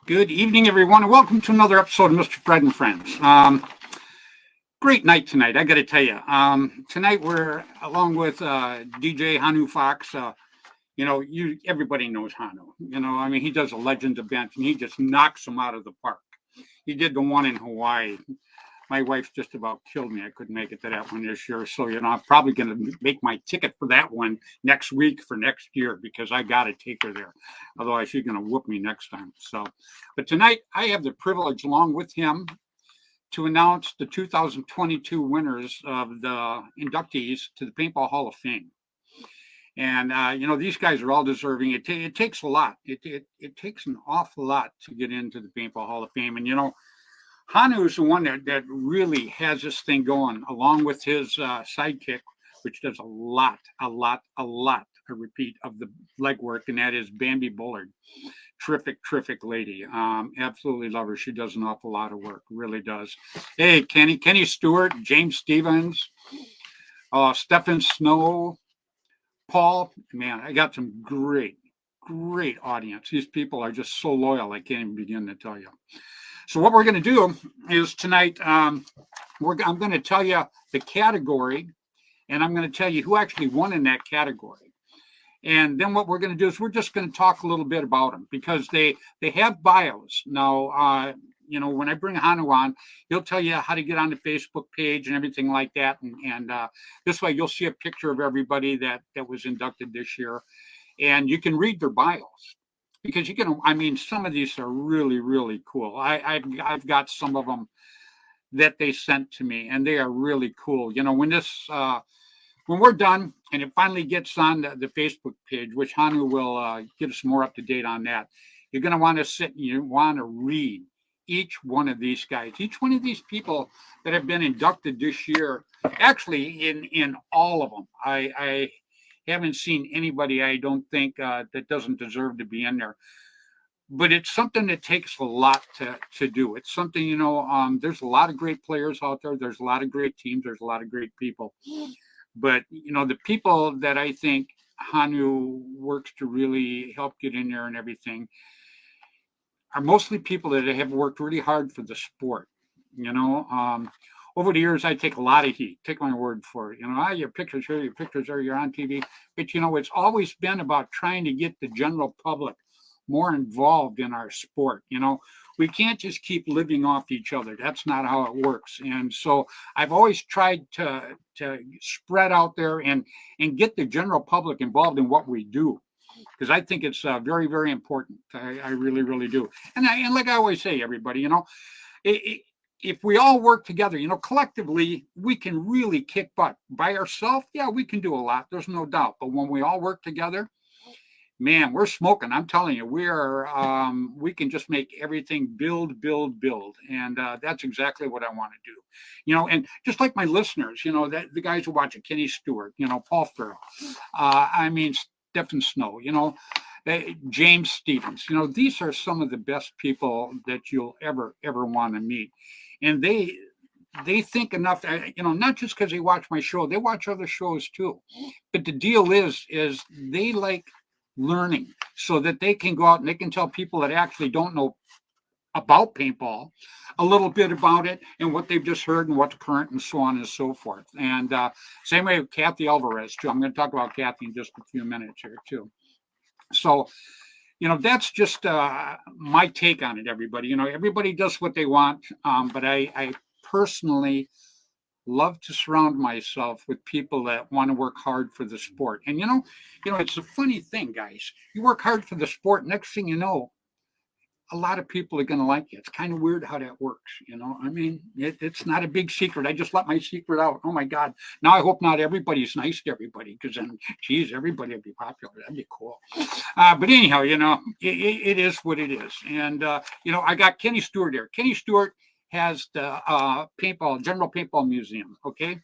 Good evening, everyone, and welcome to another episode of Mr. Fred and Friends. Great night tonight, I got to tell you. Tonight we're along with DJ Hanu Fox. Everybody knows Hanu. I mean, he does a Legends event, and he just knocks them out of the park. He did the one in Hawaii. My wife just about killed me. I couldn't make it to that one this year. So, I'm probably going to make my ticket for that one next week for next year because I got to take her there. Otherwise, she's going to whoop me next time. So, but tonight I have the privilege along with him to announce the 2022 winners of the inductees to the Paintball Hall of Fame. And, these guys are all deserving. It takes a lot. It takes an awful lot to get into the Paintball Hall of Fame. And, Hanu is the one that really has this thing going, along with his sidekick, which does a lot, I repeat, of the legwork, and that is Bambi Bullard. Terrific lady. Absolutely love her. She does an awful lot of work, really does. Hey, Kenny Stewart, James Stevens, Stephen Snow, Paul. Man, I got some great audience. These people are just so loyal, I can't even begin to tell you. So what we're going to do is tonight, I'm going to tell you the category, and I'm going to tell you who actually won in that category. And then what we're going to do is we're just going to talk a little bit about them because they have bios. Now, when I bring Hanu on, he'll tell you how to get on the Facebook page and everything like that. And this way you'll see a picture of everybody that was inducted this year. And you can read their bios. Because some of these are really cool. I've got some of them that they sent to me, and they are really cool. When we're done and it finally gets on the Facebook page, which Hanu will get us more up to date on that, you're going to want to sit and you want to read each one of these guys, each one of these people that have been inducted this year. Actually, in all of them, I haven't seen anybody, I don't think, that doesn't deserve to be in there. But it's something that takes a lot to do. It's something, there's a lot of great players out there. There's a lot of great teams. There's a lot of great people. But, the people that I think Hanu works to really help get in there and everything are mostly people that have worked really hard for the sport, Over the years, I take a lot of heat. Take my word for it. Your pictures here, your pictures there, you're on TV. But, it's always been about trying to get the general public more involved in our sport. We can't just keep living off each other. That's not how it works. And so I've always tried to spread out there and get the general public involved in what we do. Because I think it's very, very important. I really do. And like I always say, everybody, if we all work together, collectively, we can really kick butt. By ourselves, yeah, we can do a lot. There's no doubt. But when we all work together, man, we're smoking. I'm telling you, we can just make everything build. And that's exactly what I want to do. And just like my listeners, that the guys who watch it, Kenny Stewart, Paul Farrell, Stephen Snow, James Stevens, these are some of the best people that you'll ever want to meet. And they think enough, not just because they watch my show, they watch other shows too. But the deal is they like learning so that they can go out and they can tell people that actually don't know about paintball a little bit about it and what they've just heard and what's current and so on and so forth. And same way with Kathy Alvarez too. I'm going to talk about Kathy in just a few minutes here too. So that's just my take on it, everybody. Everybody does what they want, but I personally love to surround myself with people that want to work hard for the sport. And it's a funny thing, guys. You work hard for the sport, next thing you know, a lot of people are going to like you. It's kind of weird how that works. I mean, it's not a big secret. I just let my secret out. Oh my God. Now I hope not everybody's nice to everybody, because then, geez, everybody would be popular. That'd be cool. But anyhow, it is what it is. And, I got Kenny Stewart here. Kenny Stewart has the General Paintball Museum. Okay.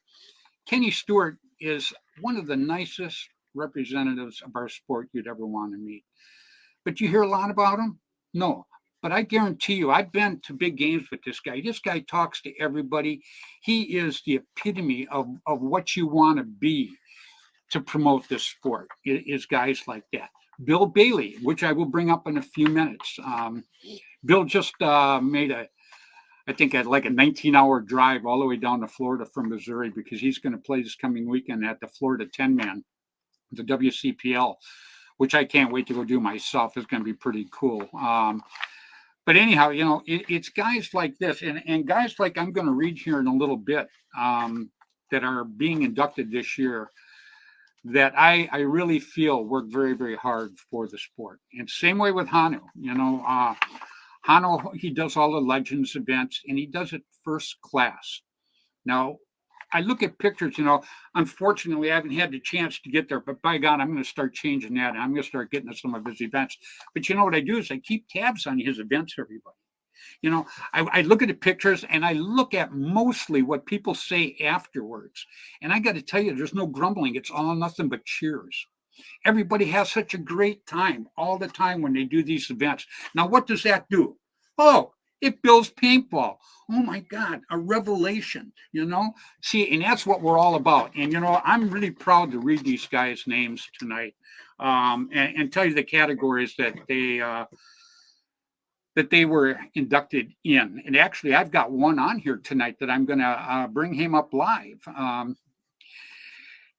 Kenny Stewart is one of the nicest representatives of our sport you'd ever want to meet. But you hear a lot about him? No. But I guarantee you, I've been to big games with this guy. This guy talks to everybody. He is the epitome of what you want to be to promote this sport, is guys like that. Bill Bailey, which I will bring up in a few minutes. Bill just made I think like a 19-hour drive all the way down to Florida from Missouri, because he's going to play this coming weekend at the Florida 10-man, the WCPL, which I can't wait to go do myself. It's going to be pretty cool. But anyhow, it's guys like this, and guys like I'm going to read here in a little bit, that are being inducted this year, that I really feel work very, very hard for the sport. And same way with Hanu. Hanu, he does all the Legends events, and he does it first class. Now, I look at pictures, unfortunately, I haven't had the chance to get there, but by God, I'm going to start changing that. And I'm going to start getting to some of his events. But what I do is I keep tabs on his events, everybody. I look at the pictures, and I look at mostly what people say afterwards. And I got to tell you, there's no grumbling. It's all nothing but cheers. Everybody has such a great time all the time when they do these events. Now, what does that do? Oh, it builds paintball. Oh my God, a revelation, See, and that's what we're all about. And, I'm really proud to read these guys' names tonight, and tell you the categories that they were inducted in. And actually, I've got one on here tonight that I'm going to bring him up live.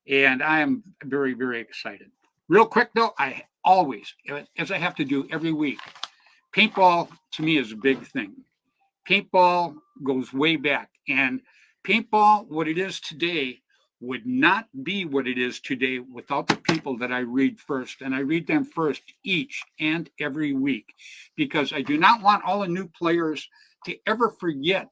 And I am very, very excited. Real quick, though, I always, as I have to do every week, paintball to me is a big thing. Paintball goes way back. And paintball, what it is today, would not be what it is today without the people that I read first. And I read them first each and every week, because I do not want all the new players to ever forget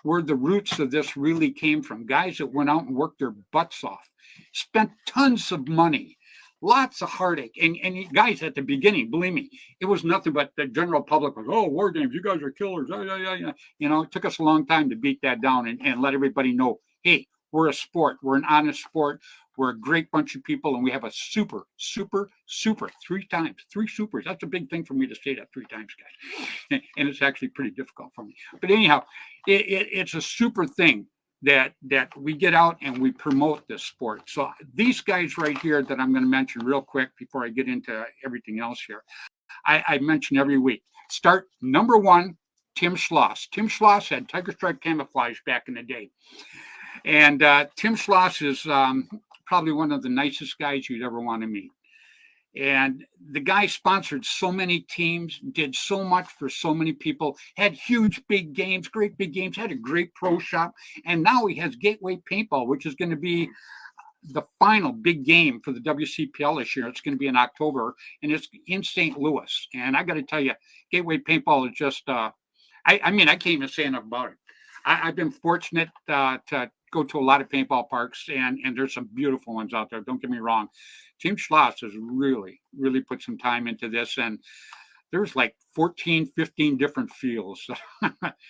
where the roots of this really came from. Guys that went out and worked their butts off, spent tons of money, lots of heartache. And guys at the beginning, believe me, it was nothing but the general public was, oh, war games, you guys are killers. It took us a long time to beat that down and let everybody know, hey, we're a sport. We're an honest sport. We're a great bunch of people, and we have a super, super, super, three supers. That's a big thing for me to say that 3 times, guys. And it's actually pretty difficult for me. But anyhow, it's a super thing that we get out and we promote this sport. So these guys right here that I'm going to mention real quick before I get into everything else here, I mention every week. Start number 1, Tim Schloss. Tim Schloss had Tiger Stripe camouflage back in the day. And Tim Schloss is probably one of the nicest guys you'd ever want to meet. And the guy sponsored so many teams, did so much for so many people, had huge big games, great big games, had a great pro shop. And now he has Gateway Paintball, which is going to be the final big game for the WCPL this year. It's going to be in October, and it's in St. Louis. And I got to tell you, Gateway Paintball is just, I can't even say enough about it. I've been fortunate to go to a lot of paintball parks, and there's some beautiful ones out there. Don't get me wrong. Tim Schloss has really, really put some time into this, and there's like 14, 15 different fields.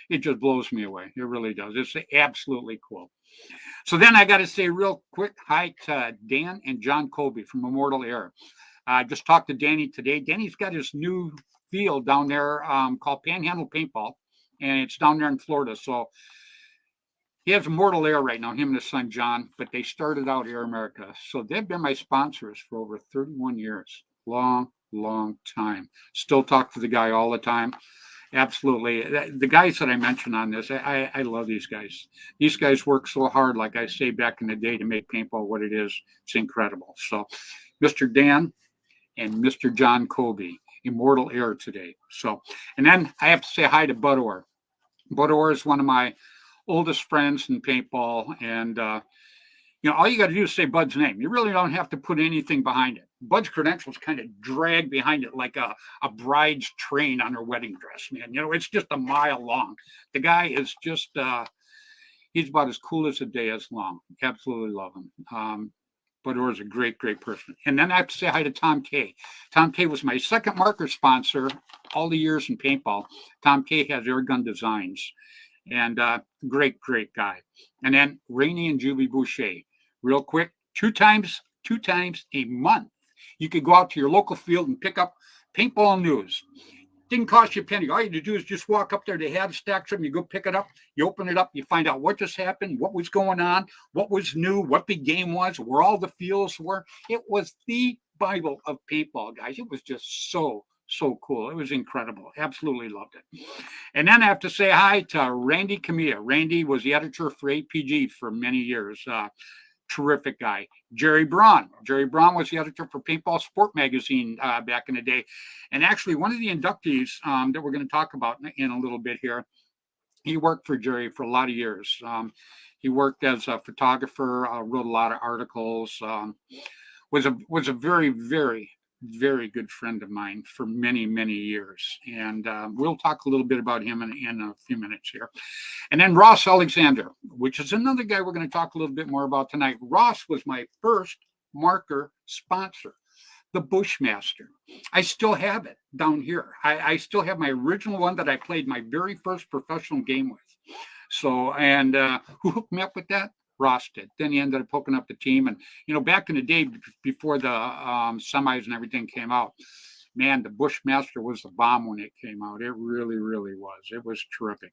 It just blows me away. It really does. It's absolutely cool. So then I got to say real quick hi to Dan and John Colby from Immortal Air. I just talked to Danny today. Danny's got his new field down there called Panhandle Paintball, and it's down there in Florida. So he has Immortal Air right now, him and his son John, but they started out Air America. So they've been my sponsors for over 31 years. Long, long time. Still talk to the guy all the time. Absolutely. The guys that I mentioned on this, I love these guys. These guys work so hard, like I say back in the day, to make paintball what it is. It's incredible. So Mr. Dan and Mr. John Colby, immortal air today. So, and then I have to say hi to Bud Orr. Bud Orr is one of my oldest friends in paintball, and all you got to do is say Bud's name. You really don't have to put anything behind it. Bud's credentials kind of drag behind it like a bride's train on her wedding dress, man. It's just a mile long. The guy is just, he's about as cool as the day is long. Absolutely love him. Bud Orr is a great, great person. And then I have to say hi to Tom K. Tom K was my second marker sponsor all the years in paintball. Tom K has Airgun Designs. And great, great guy. And then Rainey and Julie Boucher. Real quick, two times a month, you could go out to your local field and pick up paintball news. Didn't cost you a penny. All you had to do is just walk up there. They have stacks of them. You go pick it up. You open it up. You find out what just happened, what was going on, what was new, what the game was, where all the fields were. It was the Bible of paintball, guys. It was just so cool. It was incredible. Absolutely loved it. And then I have to say hi to Randy Camilla. Randy was the editor for APG for many years. Terrific guy. Jerry Braun. Jerry Braun was the editor for Paintball Sport Magazine back in the day. And actually, one of the inductees that we're going to talk about in a little bit here, he worked for Jerry for a lot of years. He worked as a photographer, wrote a lot of articles, was a very, very, very good friend of mine for many, many years. And we'll talk a little bit about him in a few minutes here. And then Ross Alexander, which is another guy we're going to talk a little bit more about tonight. Ross was my first marker sponsor, the Bushmaster. I still have it down here. I still have my original one that I played my very first professional game with. So, and who hooked me up with that? Ross did. Then he ended up hooking up the team. And, back in the day before the semis and everything came out, man, the Bushmaster was the bomb when it came out. It really, really was. It was terrific.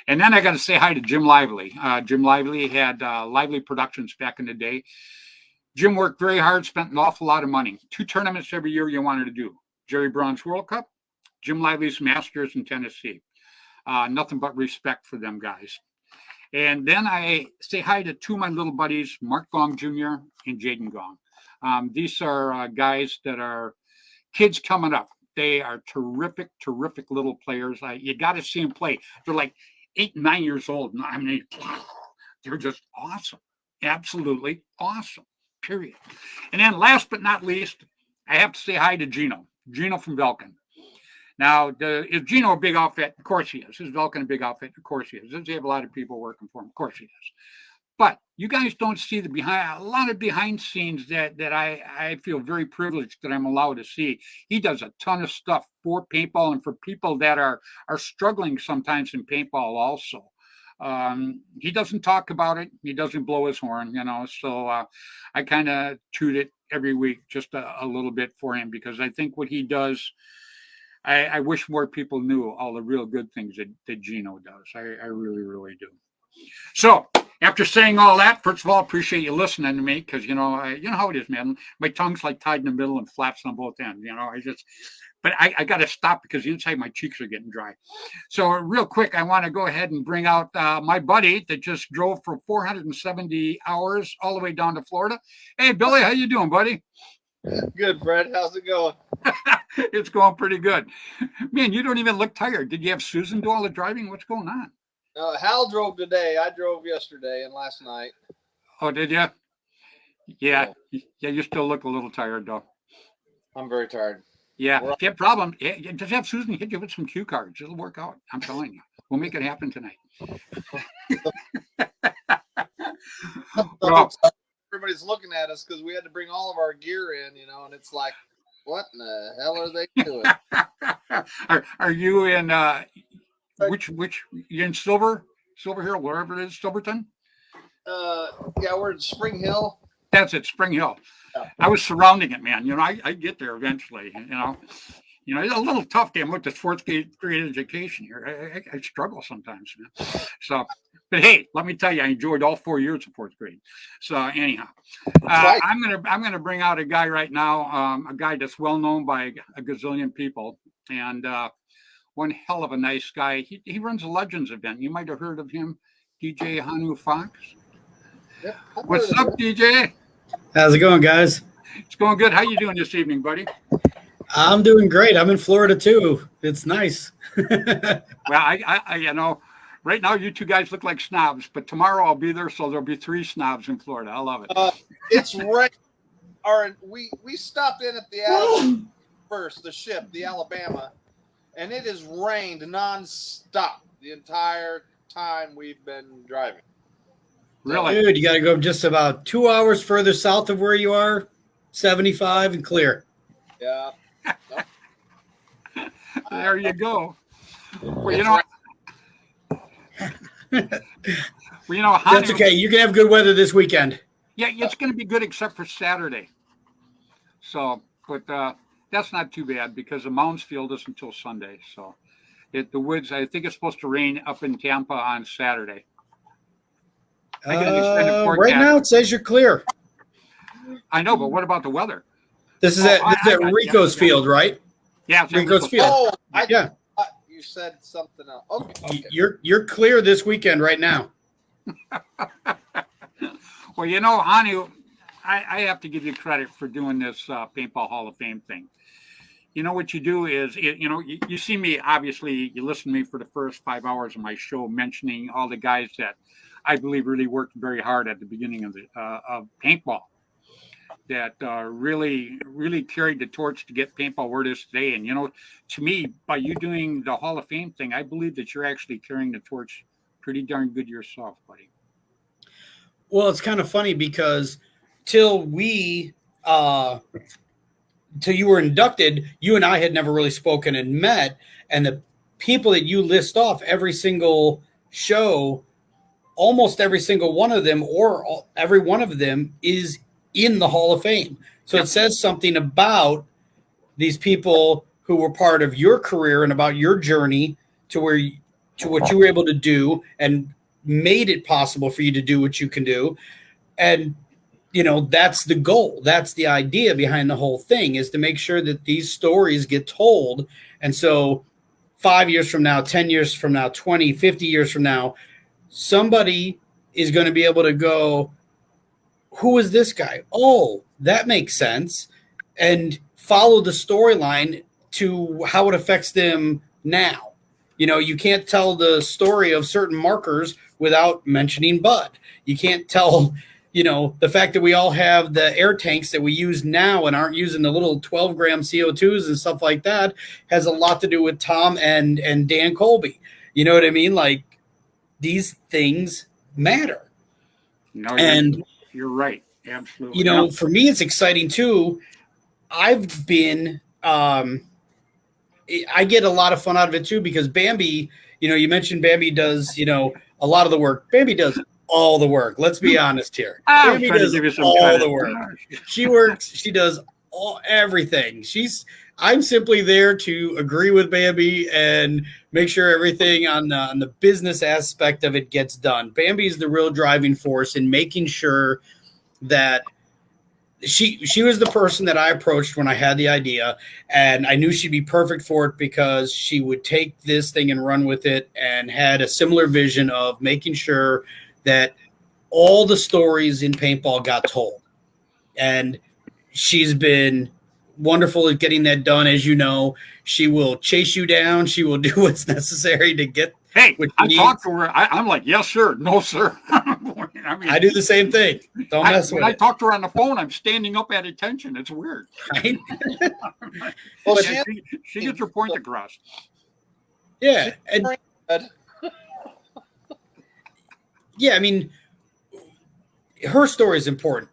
And then I got to say hi to Jim Lively. Jim Lively had Lively Productions back in the day. Jim worked very hard, spent an awful lot of money. 2 tournaments every year you wanted to do. Jerry Braun's World Cup, Jim Lively's Masters in Tennessee. Nothing but respect for them guys. And then I say hi to 2 of my little buddies, Mark Gong Jr. and Jaden Gong. These are guys that are kids coming up. They are terrific, terrific little players. You got to see them play. They're like 8, 9 years old. I mean, they're just awesome. Absolutely awesome, period. And then last but not least, I have to say hi to Gino from Velkin. Now, is Gino a big outfit? Of course he is. Is Velkin a big outfit? Of course he is. Does he have a lot of people working for him? Of course he does. But you guys don't see a lot of behind scenes that I feel very privileged that I'm allowed to see. He does a ton of stuff for paintball and for people that are struggling sometimes in paintball also. He doesn't talk about it. He doesn't blow his horn, so I kind of toot it every week just a little bit for him because I think what he does, I wish more people knew all the real good things that Gino does. I really, really do. So after saying all that, first of all, appreciate you listening to me because, you know how it is, man. My tongue's like tied in the middle and flaps on both ends. But I got to stop because the inside of my cheeks are getting dry. So real quick, I want to go ahead and bring out my buddy that just drove for 470 hours all the way down to Florida. Hey, Billy, how you doing, buddy? Good, Fred. How's it going? It's going pretty good. Man, you don't even look tired. Did you have Susan do all the driving? What's going on? Hal drove today. I drove yesterday and last night. Oh, did you? Yeah. Yeah, you still look a little tired, though. I'm very tired. Yeah. If you have problems, just have Susan hit you with some cue cards. It'll work out. I'm telling you. We'll make it happen tonight. Well, everybody's looking at us because we had to bring all of our gear in, and it's like, what in the hell are they doing? Are you in which you in Silver Hill, wherever it is, Silverton? Yeah, we're in Spring Hill. That's it, Spring Hill. Yeah. I was surrounding it, man. I get there eventually. It's a little tough to with this 4th grade education here. I struggle sometimes, man. So, but hey, let me tell you, I enjoyed all 4 years of 4th grade. So anyhow, I'm gonna bring out a guy right now, a guy that's well known by a gazillion people, and one hell of a nice guy. He runs a Legends event. You might have heard of him, DJ Hanu Fox. Yep. What's up, DJ? How's it going, guys? It's going good. How you doing this evening, buddy? I'm doing great. I'm in Florida too. It's nice. Well, right now you two guys look like snobs, but tomorrow I'll be there, so there'll be 3 snobs in Florida. I love it. It's right. We stopped in at the Alabama first, the ship, the Alabama, and it has rained nonstop the entire time we've been driving. Really? Dude, you got to go just about 2 hours further south of where you are, 75 and clear. Yeah. There you go. Well, That's okay. You can have good weather this weekend. Yeah, it's going to be good except for Saturday. So, but that's not too bad because the Mounds Field isn't until Sunday. So, the Woods, I think it's supposed to rain up in Tampa on Saturday. Right now it says you're clear. I know, but what about the weather? This is at Rico's Field, right? Yeah, it's Rico's Field. Oh, yeah. You said something else. Okay. You're clear this weekend right now. Well, Hanu, I have to give you credit for doing this Paintball Hall of Fame thing. You know what you do is, you see me, obviously, you listen to me for the first 5 hours of my show mentioning all the guys that I believe really worked very hard at the beginning of paintball, that really, really carried the torch to get paintball where it is today. And, to me, by you doing the Hall of Fame thing, I believe that you're actually carrying the torch pretty darn good yourself, buddy. Well, it's kind of funny because till you were inducted, you and I had never really spoken and met. And the people that you list off every single show, almost every single one of them or every one of them is in the Hall of Fame. So It says something about these people who were part of your career and about your journey to what you were able to do and made it possible for you to do what you can do. And, that's the goal. That's the idea behind the whole thing, is to make sure that these stories get told. And so 5 years from now, 10 years from now, 20, 50 years from now, somebody is going to be able to go, who is this guy? Oh, that makes sense. And follow the storyline to how it affects them now. You can't tell the story of certain markers without mentioning Bud. You can't tell, the fact that we all have the air tanks that we use now and aren't using the little 12-gram CO2s and stuff like that has a lot to do with Tom and Dan Colby. You know what I mean? Like, these things matter. No, and you're right. Absolutely. For me, it's exciting too. I've been, I get a lot of fun out of it too, because Bambi, you mentioned Bambi does, a lot of the work. Bambi does all the work. Let's be honest here. Bambi does all the work. She works. She does everything. I'm simply there to agree with Bambi and make sure everything on the business aspect of it gets done. Bambi is the real driving force in making sure that she was the person that I approached when I had the idea, and I knew she'd be perfect for it because she would take this thing and run with it, and had a similar vision of making sure that all the stories in paintball got told. And she's been wonderful at getting that done. As you know, she will chase you down. She will do what's necessary to get. Hey, I talk to her. I'm like, yes, sir. No, sir. I do the same thing. Don't mess with it. When I talk to her on the phone, I'm standing up at attention. It's weird. Right? Well, she gets her point across. Yeah. Yeah, I mean, her story is important.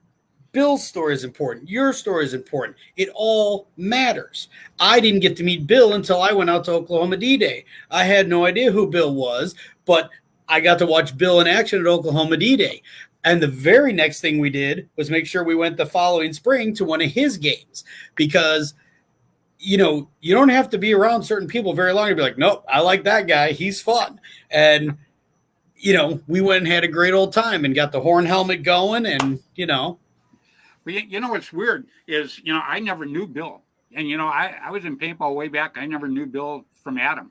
Bill's story is important. Your story is important. It all matters. I didn't get to meet Bill until I went out to Oklahoma D-Day. I had no idea who Bill was, but I got to watch Bill in action at Oklahoma D-Day. And the very next thing we did was make sure we went the following spring to one of his games, because, you don't have to be around certain people very long to be like, nope, I like that guy. He's fun. And, we went and had a great old time and got the horn helmet going and, Well, what's weird is, I never knew Bill. And, I was in paintball way back. I never knew Bill from Adam.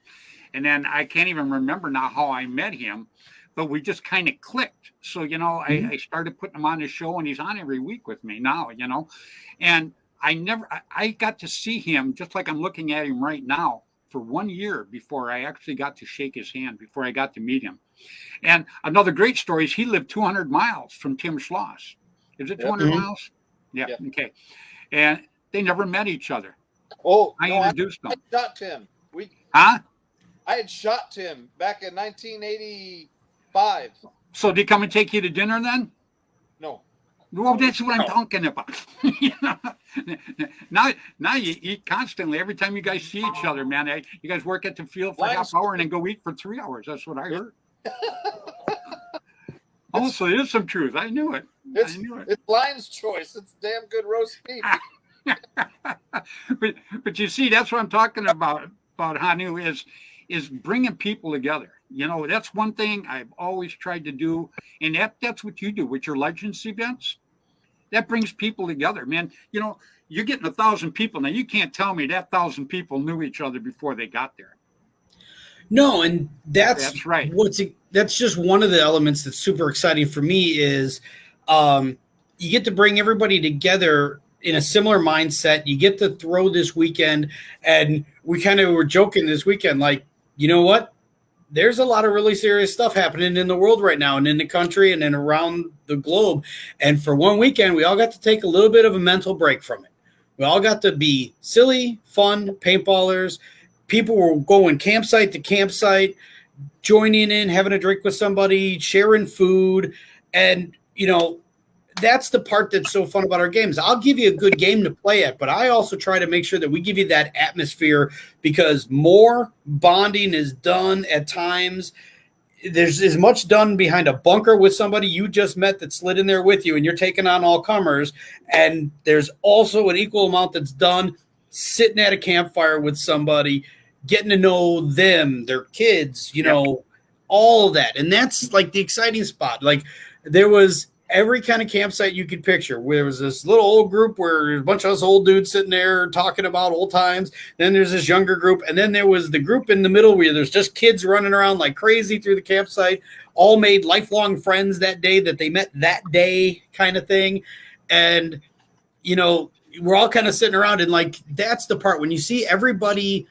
And then I can't even remember now how I met him, but we just kind of clicked. So, I started putting him on the show, and he's on every week with me now, And I got to see him just like I'm looking at him right now for 1 year before I actually got to shake his hand, before I got to meet him. And another great story is he lived 200 miles from Tim Schloss. Is it 200 Mhm. miles? Yeah. Okay. And they never met each other. Oh, I no, introduced I them. shot Tim. Huh? I had shot Tim back in 1985. So did he come and take you to dinner then? No. Well, No. that's what I'm No. talking about. You know? Now you eat constantly every time you guys see each other, man. You guys work at the field for a half hour and then go eat for 3 hours. That's what I heard. Oh, so there's some truth. I knew it. I knew it. It's Lion's choice. It's damn good roast beef. but you see, that's what I'm talking about Hanu, is bringing people together. You know, that's one thing I've always tried to do, and that's what you do with your Legends events. That brings people together, man. You know, you're getting 1,000 people now. You can't tell me that 1,000 people knew each other before they got there. No, and That's right. That's just one of the elements that's super exciting for me is you get to bring everybody together in a similar mindset. You get to throw this weekend, and we kind of were joking this weekend, like, you know what? There's a lot of really serious stuff happening in the world right now and in the country and then around the globe. And for one weekend, we all got to take a little bit of a mental break from it. We all got to be silly, fun, paintballers. People were going campsite to campsite, joining in, having a drink with somebody, sharing food. And, you know, that's the part that's so fun about our games. I'll give you a good game to play at, but I also try to make sure that we give you that atmosphere, because more bonding is done at times. There's as much done behind a bunker with somebody you just met that slid in there with you and you're taking on all comers. And there's also an equal amount that's done sitting at a campfire with somebody, getting to know them, their kids, you know, all of that. And that's like the exciting spot. Like there was every kind of campsite you could picture. There was this little old group where a bunch of us old dudes sitting there talking about old times. Then there's this younger group. And then there was the group in the middle where there's just kids running around like crazy through the campsite, all made lifelong friends that day that they met that day kind of thing. And, you know, we're all kind of sitting around and like, that's the part when you see everybody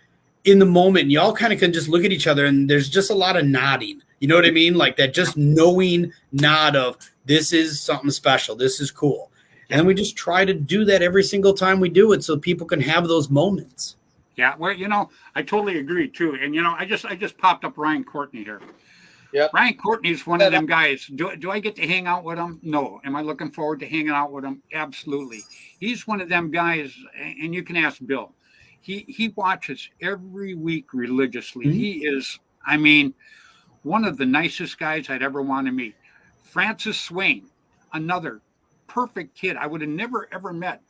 in the moment, you all kind of can just look at each other and there's just a lot of nodding. You know what I mean? Like that just knowing nod of this is something special. This is cool. And we just try to do that every single time we do it so people can have those moments. Yeah, well, you know, I totally agree too. And you know, I just popped up Ryan Courtney here. Yep. Ryan Courtney's one of them guys. Do I get to hang out with him? No. Am I looking forward to hanging out with him? Absolutely. He's one of them guys, and you can ask Bill. He watches every week religiously. Mm-hmm. He is, I mean, one of the nicest guys I'd ever want to meet. Francis Swain, another perfect kid I would have never, ever met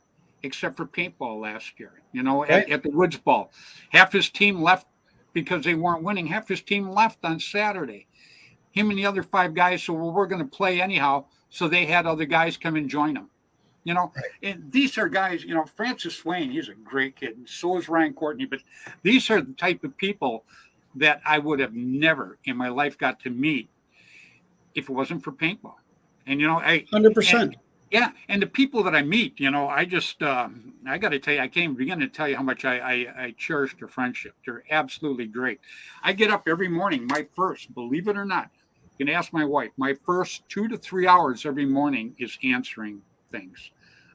except for paintball last year, you know, right. at the Woods Ball. Half his team left because they weren't winning. Half his team left on Saturday. Him and the other 5 guys, so we're going to play anyhow. So they had other guys come and join them. You know, right. And these are guys, you know, Francis Swain, he's a great kid. And so is Ryan Courtney. But these are the type of people that I would have never in my life got to meet if it wasn't for paintball. And, you know, 100%. Yeah. And the people that I meet, you know, I just, I got to tell you, I can't even begin to tell you how much I cherish their friendship. They're absolutely great. I get up every morning. My first, believe it or not, you can ask my wife, my first 2 to 3 hours every morning is answering things.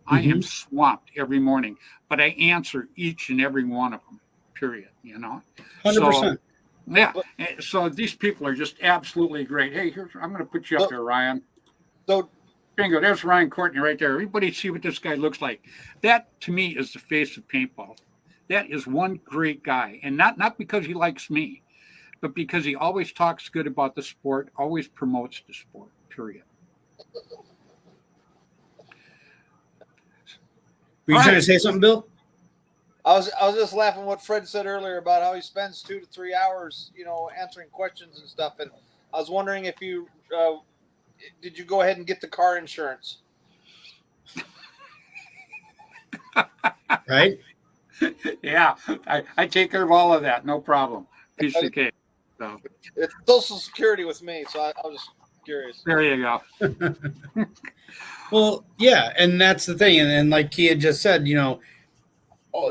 Mm-hmm. I am swamped every morning, but I answer each and every one of them, period, you know. 100%. So, yeah. So these people are just absolutely great. Hey, I'm going to put you up there, Ryan. So, bingo, there's Ryan Courtney right there. Everybody see what this guy looks like. That, to me, is the face of paintball. That is one great guy. And not because he likes me, but because he always talks good about the sport, always promotes the sport, period. Were you trying to say something, Bill? I was just laughing what Fred said earlier about how he spends 2 to 3 hours, you know, answering questions and stuff. And I was wondering if you did you go ahead and get the car insurance? Right? Yeah, I take care of all of that, no problem. Piece of cake. So. It's Social Security with me, so I was just curious. There you go. Well, yeah, and that's the thing. And like he had just said,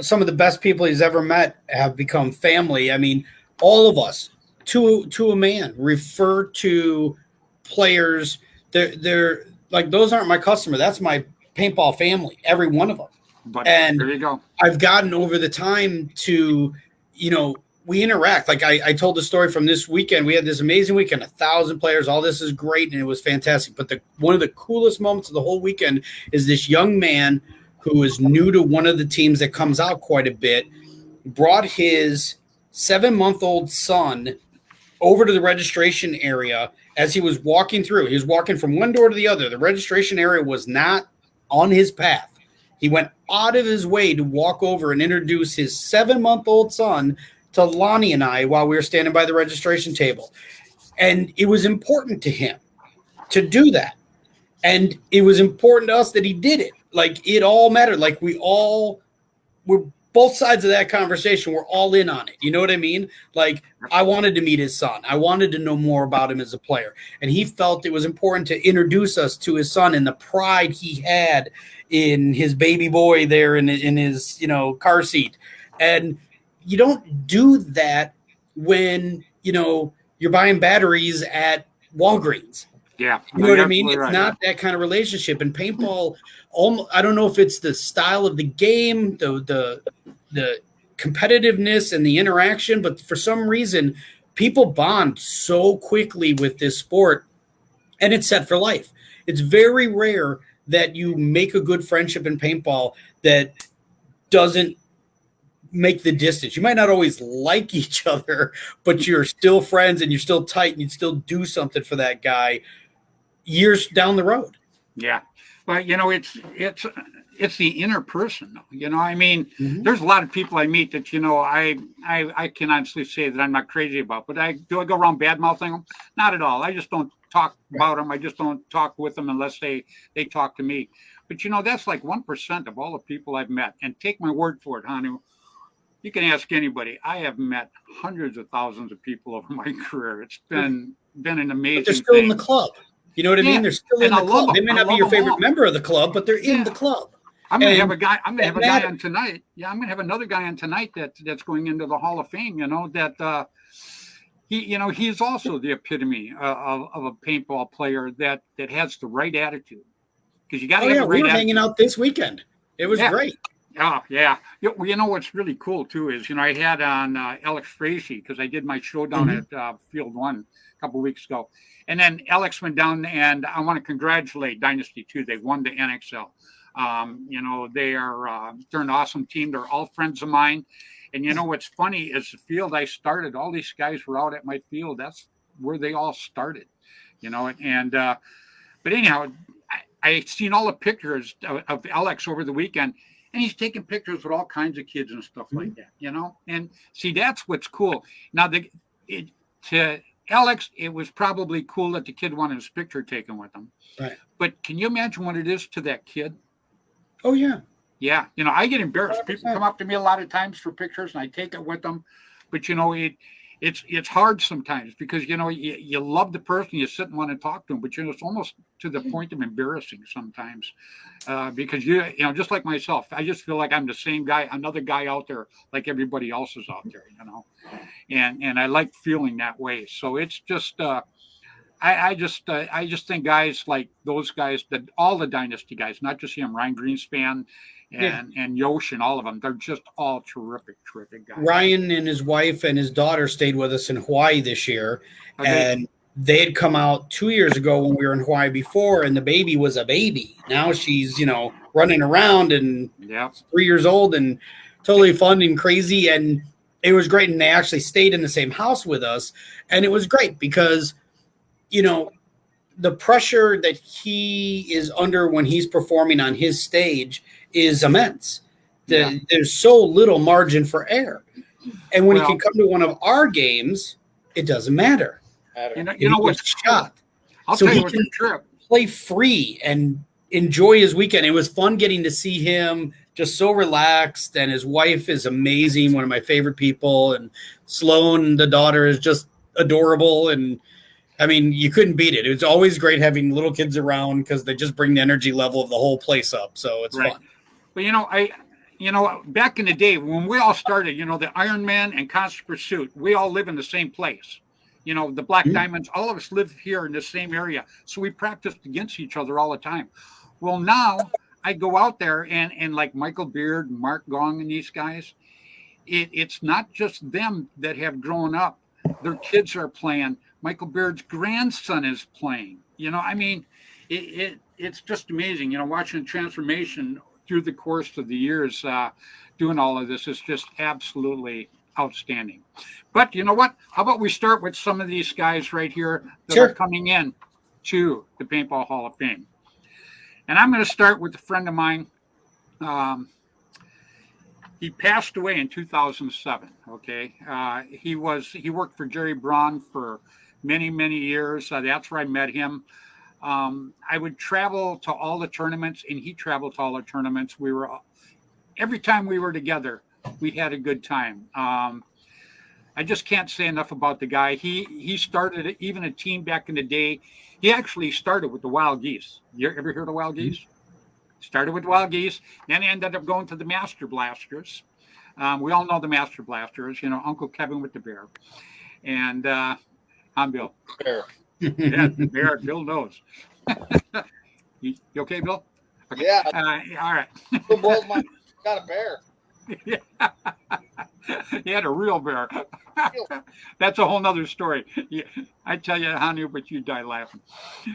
some of the best people he's ever met have become family. I mean, all of us, to a man, refer to players. They're like, those aren't my customer. That's my paintball family, every one of them. But And there you go. I've gotten over the time to, we interact. Like I told the story from this weekend. We had this amazing weekend, 1,000 players. All this is great, and it was fantastic. But one of the coolest moments of the whole weekend is this young man who is new to one of the teams that comes out quite a bit, brought his 7-month-old son over to the registration area as he was walking through. He was walking from one door to the other. The registration area was not on his path. He went out of his way to walk over and introduce his 7-month-old son to Lonnie and I while we were standing by the registration table. And it was important to him to do that. And it was important to us that he did it. Like, it all mattered. Like, we're both sides of that conversation. We're all in on it. You know what I mean? Like, I wanted to meet his son. I wanted to know more about him as a player. And he felt it was important to introduce us to his son and the pride he had in his baby boy there in his, car seat. And you don't do that when, you're buying batteries at Walgreens. Yeah. You know what I mean? Right. It's not that kind of relationship. And paintball, I don't know if it's the style of the game, the competitiveness and the interaction, but for some reason, people bond so quickly with this sport, and it's set for life. It's very rare that you make a good friendship in paintball that doesn't make the distance. You might not always like each other, but you're still friends and you're still tight and you still do something for that guy years down the road. Yeah. Well, it's the inner person. I mean, Mm-hmm. there's a lot of people I meet that, I can honestly say that I'm not crazy about, but I go around bad mouthing them? Not at all. I just don't talk about them. I just don't talk with them unless they talk to me. But, that's like 1% of all the people I've met. And take my word for it, Hanu. You can ask anybody. I have met hundreds of thousands of people over my career. It's been an amazing But they're still thing. in the club. You know what I mean? They're still in And the I love club. them. They may I not be love your them favorite all. member of the club, but they're in the club. I'm going to And have a guy. I'm going to have a that guy on tonight. Yeah, I'm going to have another guy on tonight that's going into the Hall of Fame. That he's also the epitome of a paintball player that has the right attitude. Because you got to have the right we were attitude. hanging out this weekend. It was great. Oh, yeah. What's really cool, too, is, I had on Alex Frazee because I did my showdown at Field 1 a couple weeks ago. And then Alex went down, and I want to congratulate Dynasty, too. They won the NXL. They're an awesome team. They're all friends of mine. And, what's funny is the field I started, all these guys were out at my field. That's where they all started, And but anyhow, I seen all the pictures of Alex over the weekend. And he's taking pictures with all kinds of kids and stuff like that, And see, that's what's cool. Now, to Alex, it was probably cool that the kid wanted his picture taken with him. Right. But can you imagine what it is to that kid? Oh, yeah. Yeah. I get embarrassed. 100%. People come up to me a lot of times for pictures, and I take it with them. But, it's hard sometimes because, you love the person, you sit and want to talk to them, but, it's almost to the point of embarrassing sometimes because, just like myself, I just feel like I'm the same guy, another guy out there like everybody else is out there, and I like feeling that way. So it's just, I just think guys like those guys, all the Dynasty guys, not just him, Ryan Greenspan and Yosh and all of them, they're just all terrific guys. Ryan and his wife and his daughter stayed with us in Hawaii this year. And they had come out 2 years ago when we were in Hawaii before, and the baby was a baby. Now she's, running around and 3 years old and totally fun and crazy. And it was great. And they actually stayed in the same house with us. And it was great because, the pressure that he is under when he's performing on his stage is immense. There's so little margin for error. And when he can come to one of our games, it doesn't matter. What's shot. I'll So tell he you what's can true. play free and enjoy his weekend. It was fun getting to see him just so relaxed. And his wife is amazing, one of my favorite people. And Sloan, the daughter, is just adorable. And I mean, you couldn't beat it. It was always great having little kids around because they just bring the energy level of the whole place up. So it's Right. fun. But back in the day when we all started, the Iron Man and Constant Pursuit, we all live in the same place. The Black Diamonds, all of us live here in the same area. So we practiced against each other all the time. Well, now I go out there and like Michael Beard, Mark Gong, and these guys, it's not just them that have grown up. Their kids are playing. Michael Beard's grandson is playing. It's just amazing. Watching the transformation through the course of the years, doing all of this is just absolutely outstanding. But you know what? How about we start with some of these guys right here that Sure. are coming in to the Paintball Hall of Fame. And I'm going to start with a friend of mine. He passed away in 2007. Okay, he worked for Jerry Braun for many, many years. That's where I met him. I would travel to all the tournaments, and he traveled to all the tournaments. Every time we were together, we had a good time. I just can't say enough about the guy. He started even a team back in the day. He actually started with the Wild Geese. You ever heard of Wild Geese? Started with Wild Geese, then ended up going to the Master Blasters. We all know the Master Blasters, Uncle Kevin with the bear. And I'm Bill. Bear. Yeah, the bear. Bill knows. You okay, Bill? Okay. Yeah. All right. Who blows my got a bear? Yeah. He had a real bear. That's a whole nother story. Yeah, I tell you, honey, but you die laughing.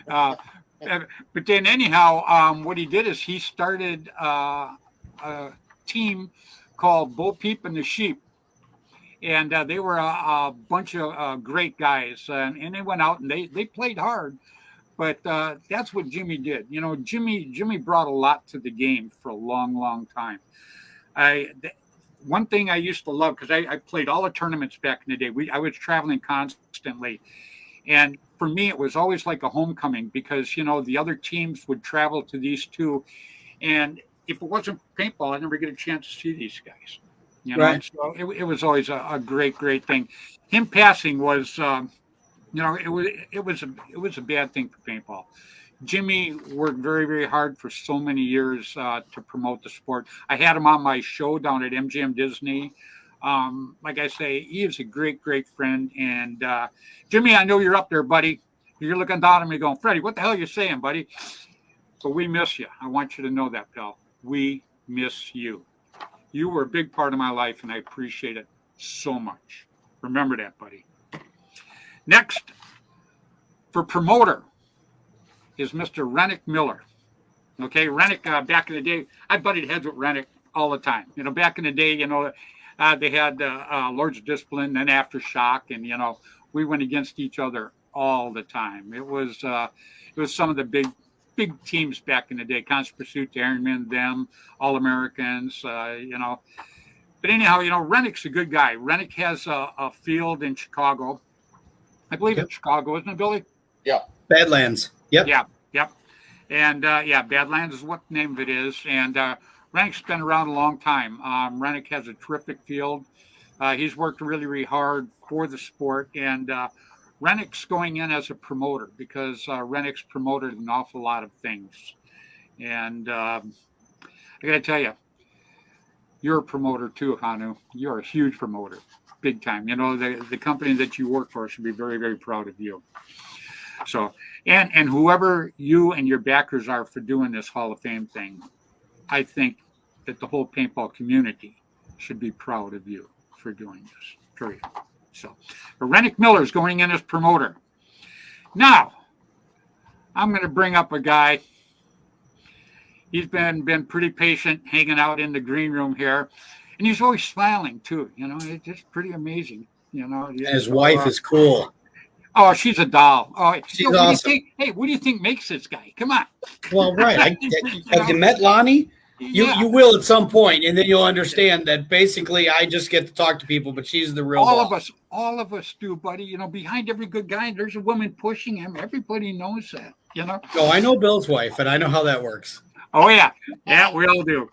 But then anyhow, what he did is he started a team called Bo Peep and the Sheep. And they were a bunch of great guys. And they went out and they played hard. But that's what Jimmy did. Jimmy brought a lot to the game for a long, long time. One thing I used to love, because I played all the tournaments back in the day. I was traveling constantly. And for me, it was always like a homecoming because, the other teams would travel to these two. And if it wasn't paintball, I'd never get a chance to see these guys. Right. So it was always a great, great thing. Him passing was, it was a bad thing for paintball. Jimmy worked very, very hard for so many years to promote the sport. I had him on my show down at MGM Disney. Like I say, he is a great, great friend. And Jimmy, I know you're up there, buddy. You're looking down at me going, Freddy, what the hell are you saying, buddy? But we miss you. I want you to know that, pal. We miss you. You were a big part of my life, and I appreciate it so much. Remember that, buddy. Next, for promoter, is Mr. Rennick Miller. Okay, Rennick, back in the day, I butted heads with Rennick all the time. Back in the day, they had Lords of Discipline, then Aftershock, and, we went against each other all the time. It was some of the big teams back in the day. Constant Pursuit, the Ironmen, them, All-Americans, But anyhow, Rennick's a good guy. Rennick has a field in Chicago. I believe it's Chicago, isn't it, Billy? Yeah. Badlands. Yep. Yeah, yep. And Badlands is what the name of it is. And Rennick's been around a long time. Rennick has a terrific field. He's worked really, really hard for the sport. And Rennick's going in as a promoter because Rennick's promoted an awful lot of things. And I got to tell you, you're a promoter too, Hanu. You're a huge promoter, big time. The company that you work for should be very, very proud of you. So, and whoever you and your backers are for doing this Hall of Fame thing, I think that the whole paintball community should be proud of you for doing this. Period. So, but Rennick Miller is going in as promoter. Now, I'm going to bring up a guy. He's been pretty patient, hanging out in the green room here, and he's always smiling too. It's just pretty amazing. And his wife is cool. Oh, she's a doll. Oh, she's awesome. What do you think makes this guy? Come on. Well, right. Have you met Lonnie? You will at some point, and then you'll understand that basically I just get to talk to people, but she's the real boss. All of us do, buddy. Behind every good guy, there's a woman pushing him. Everybody knows that. Oh, I know Bill's wife, and I know how that works. Oh yeah, we all do.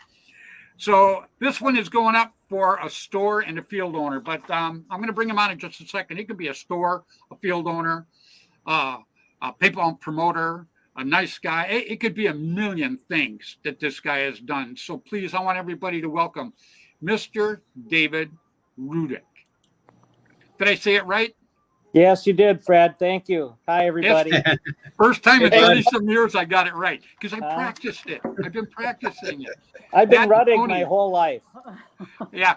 So this one is going up for a store and a field owner, but I'm going to bring him on in just a second. He could be a store, a field owner, a paintball promoter, a nice guy. It could be a million things that this guy has done. So please, I want everybody to welcome Mr. David Rudick. Did I say it right? Yes, you did, Fred. Thank you. Hi, everybody. Yes. First time in Hey, 30-some years I got it right because I practiced it. I've been practicing it. I've been That running Tony- my whole life. Yeah,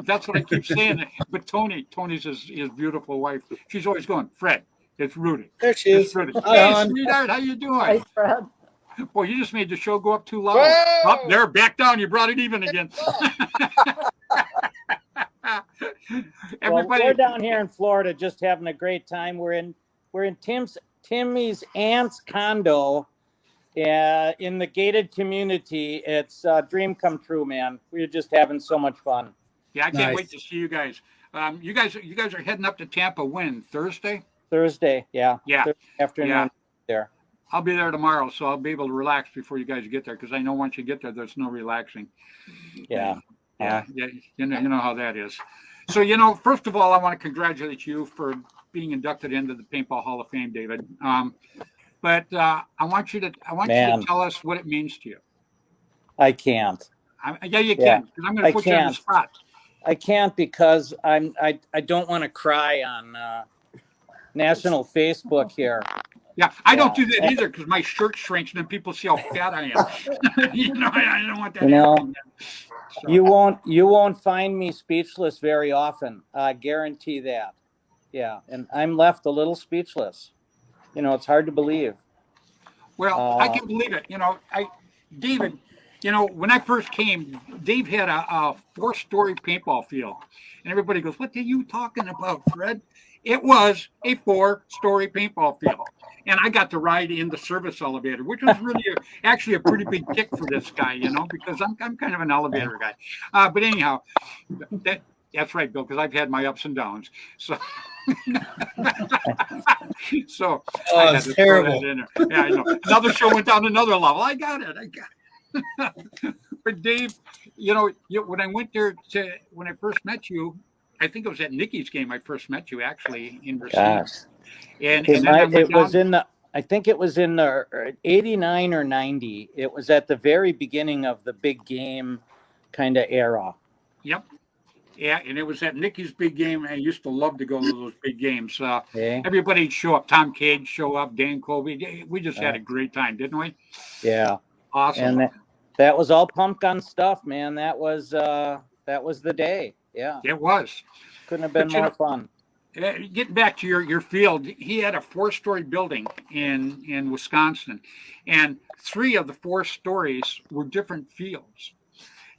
that's what I keep saying. But Tony's his beautiful wife. She's always going, Fred, it's Rudy. There she It's is. Rudy. Hi, Hey, hon. sweetheart, how you doing? Hi, Fred. Boy, you just made the show go up too loud. Whoa! Up there, back down. You brought it even again. Well, we're down here in Florida just having a great time. We're in Timmy's aunt's condo in the gated community. It's a dream come true, man. We're just having so much fun. Yeah, I can't Nice. wait to see you guys. You guys are heading up to Tampa when? Thursday? Thursday, yeah. Yeah. Thursday afternoon Yeah. there. I'll be there tomorrow, so I'll be able to relax before you guys get there because I know once you get there, there's no relaxing. Yeah. Yeah, you know how that is. So, first of all, I want to congratulate you for being inducted into the Paintball Hall of Fame, David. But I want you to tell us what it means to you. I can't. Yeah, you Yeah. can, because I'm going to I put you on the can't. spot. I can't because I don't want to cry on national Facebook here. Yeah, I don't Yeah. do that either because my shirt shrinks and then people see how fat I am. I don't want that. You know, happening. So, You won't find me speechless very often. I guarantee that. Yeah, and I'm left a little speechless. It's hard to believe. well, I can believe it. David, when I first came, Dave had a 4-story paintball field. And everybody goes, what are you talking about, Fred? It was a 4-story paintball field. And I got to ride in the service elevator, which was really actually a pretty big kick for this guy, because I'm kind of an elevator guy. But anyhow, that's right, Bill, because I've had my ups and downs. So, I had to throw that in there. Yeah, I know. Another show went down another level. I got it. But Dave, when I went there when I first met you, I think it was at Nikki's game I first met you actually in Racine. Gosh. And then I think it was in the 89 or 90. It was at the very beginning of the big game kind of era. Yep. Yeah, and it was at Nikki's big game. I used to love to go to those big games. Everybody'd show up. Tom Cage show up. Dan Colby. We just had a great time, didn't we? Yeah. Awesome. And that was all pump gun stuff, man. That was the day. Yeah. It was. Couldn't have been more fun. Getting back to your field, he had a 4-story building in Wisconsin, and 3 of the 4 stories were different fields.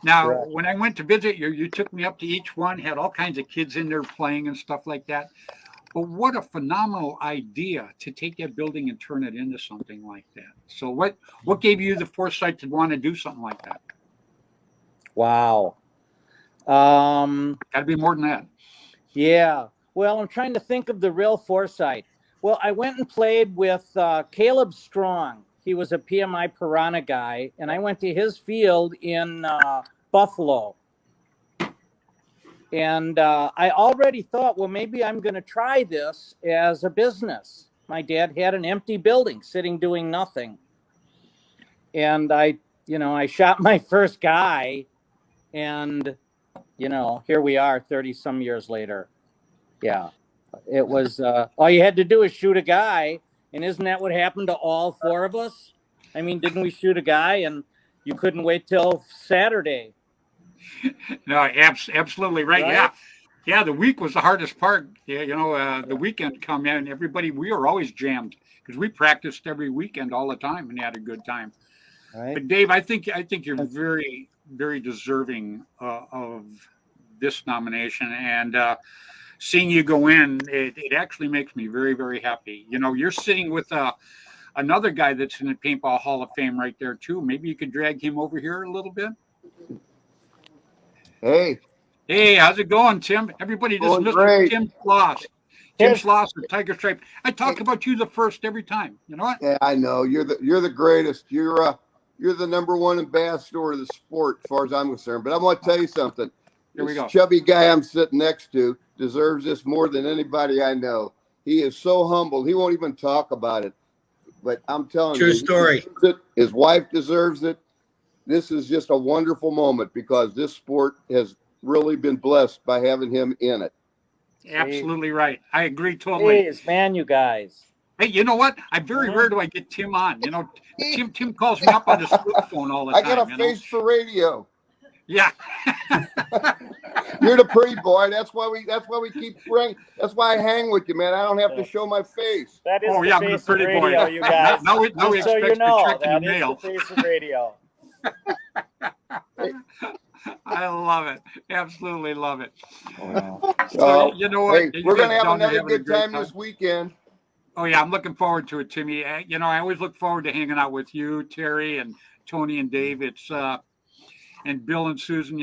Now, Correct. When I went to visit you, you took me up to each one, had all kinds of kids in there playing and stuff like that. But what a phenomenal idea to take that building and turn it into something like that. So what gave you the foresight to want to do something like that? Wow. Got to be more than that. Yeah. Well, I'm trying to think of the real foresight. Well, I went and played with Caleb Strong. He was a PMI Piranha guy, and I went to his field in Buffalo. And I already thought, well, maybe I'm going to try this as a business. My dad had an empty building sitting doing nothing. And I shot my first guy, and, here we are 30 some years later. Yeah, it was, all you had to do is shoot a guy. And isn't that what happened to all 4 of us? I mean, didn't we shoot a guy and you couldn't wait till Saturday? No, absolutely right. Right? Yeah. The week was the hardest part. Yeah, the weekend come in, we were always jammed because we practiced every weekend all the time and had a good time. Right. But Dave, I think you're very, very deserving of this nomination, and seeing you go in, it actually makes me very, very happy. You're sitting with another guy that's in the Paintball Hall of Fame right there too. Maybe you could drag him over here a little bit. Hey, how's it going, Tim? Everybody, this is Mr. Great. Tim Floss. Tim Floss with Tiger Stripe. I talk about you the first every time. You know what? Yeah, I know. You're the greatest. You're the number one ambassador of the sport, as far as I'm concerned. But I'm going to tell you something. Here we go. This chubby guy I'm sitting next to deserves this more than anybody I know. He is so humble. He won't even talk about it. But I'm telling True you, story. he deserves it. His wife deserves it. This is just a wonderful moment because this sport has really been blessed by having him in it. Absolutely right. I agree totally. Jeez, man, you guys. Hey, you know what? I very rare do I get Tim on. Tim calls me up on his flip phone all the I time. got a face for radio. Yeah. You're the pretty boy. That's why we keep bringing. That's why I hang with you, man. I don't have to show my face. That is Oh, the yeah, I'm the face of pretty boy. radio, you guys. Now we Just so expect you to know, check in the that is mail. the face of radio. I love it. Absolutely love it. Uh, So, you know what? Hey, You we're guys gonna have down there another having a good great time this weekend. Oh yeah, I'm looking forward to it, Timmy. I always look forward to hanging out with you, Terry, and Tony and Dave. It's and Bill and Susan.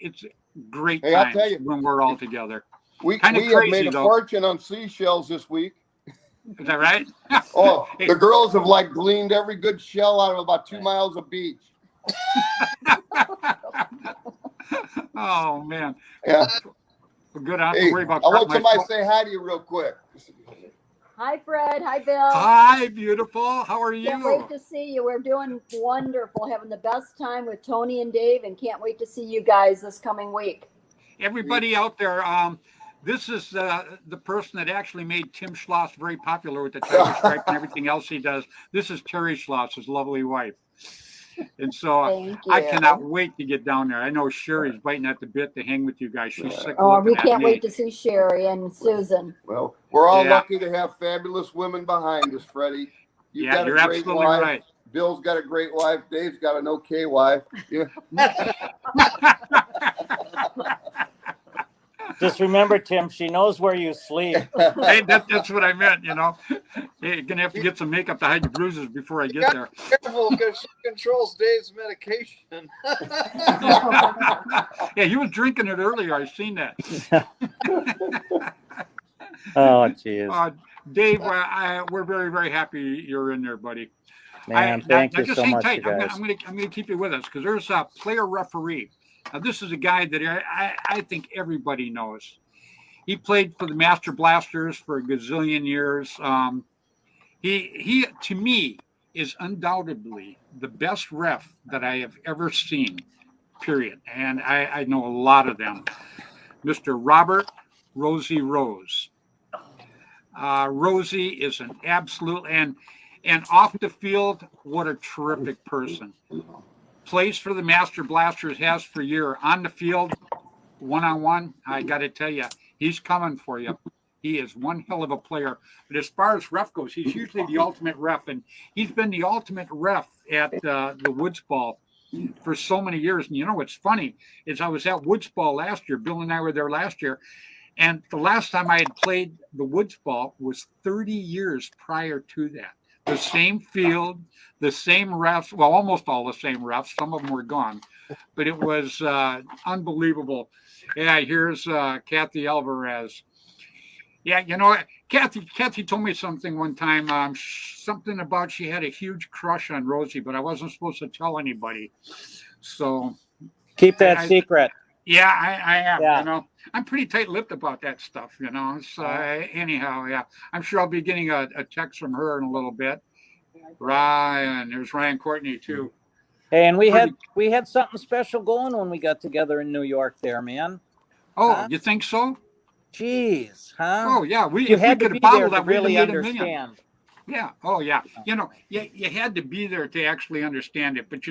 It's great Hey, I'll times tell you. when we're all together. We Kinda have crazy, made a though. fortune on seashells this week. Is that right? Oh, the girls have like gleaned every good shell out of about 2 miles of beach. Oh man. Yeah. Well, good. I don't have Hey, to worry about. I want my somebody phone. to say hi to you real quick. Hi, Fred. Hi, Bill. Hi, beautiful. How are Can't you? wait to see you. We're doing wonderful, having the best time with Tony and Dave, and can't wait to see you guys this coming week. Everybody out there, this is the person that actually made Tim Schloss very popular with the tiger stripe and everything else he does. This is Terry Schloss, his lovely wife. And so Thank I you. cannot wait to get down there. I know Sherry's biting at the bit to hang with you guys. She's sick of Oh, looking we at can't me. wait to see Sherry and Susan. Well, we're all Yeah. lucky to have fabulous women behind us, Freddie. You've got You're a great absolutely wife. right. Bill's got a great wife. Dave's got an okay wife. Yeah. Just remember, Tim, she knows where you sleep. Hey, that's what I meant, Hey, you're going to have to get some makeup to hide the bruises before I get there. Careful, because she controls Dave's medication. Yeah, he was drinking it earlier. I seen that. Oh, jeez. Dave, we're very, very happy you're in there, buddy. Man, thank you just so hang much, tight. you guys. I'm gonna keep you with us because there's a player referee. Now, this is a guy that I think everybody knows. He played for the Master Blasters for a gazillion years. He to me is undoubtedly the best ref that I have ever seen. Period. And I know a lot of them. Mr. Robert Rosie Rose. Rosie is an absolute and off the field, what a terrific person. Plays for the Master Blasters, has for a year. On the field, one-on-one, I got to tell you, he's coming for you. He is one hell of a player. But as far as ref goes, he's usually the ultimate ref, and he's been the ultimate ref at the Woods Ball for so many years. And you know what's funny is I was at Woods Ball last year. Bill and I were there last year. And the last time I had played the Woods Ball was 30 years prior to that. The same field, the same refs, well, almost all the same refs. Some of them were gone, but it was unbelievable. Yeah, here's Kathy Alvarez. Yeah, Kathy told me something one time, something about she had a huge crush on Rosie, but I wasn't supposed to tell anybody. So Keep that secret. Yeah, I am. Yeah. I'm pretty tight-lipped about that stuff. So anyhow, yeah, I'm sure I'll be getting a text from her in a little bit. Ryan, there's Ryan Courtney too. Hey, and we had something special going when we got together in New York there, man. Oh, you think so? Jeez, huh? Oh yeah, you had to be there to really made understand. Yeah. Oh yeah. You had to be there to actually understand it. But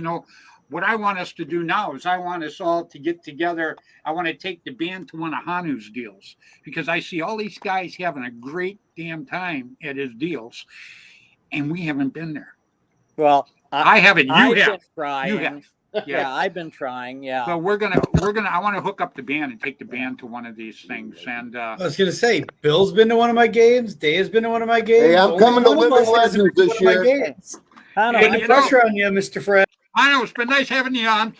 what I want us to do now is I want us all to get together. I want to take the band to one of Hanu's deals because I see all these guys having a great damn time at his deals, and we haven't been there. Well, I haven't. I've You been have. trying. You have. Yeah, I've been trying. Yeah. So we're gonna. I want to hook up the band and take the band to one of these things. And I was gonna say, Bill's been to one of my games. Dave's been to one of my games. Hey, I'm Only coming to one of Living us hasn't Legends been to this one of my year. games. I know. Hey, Putting the pressure on you, Mr. Fred. I know it's been nice having you on.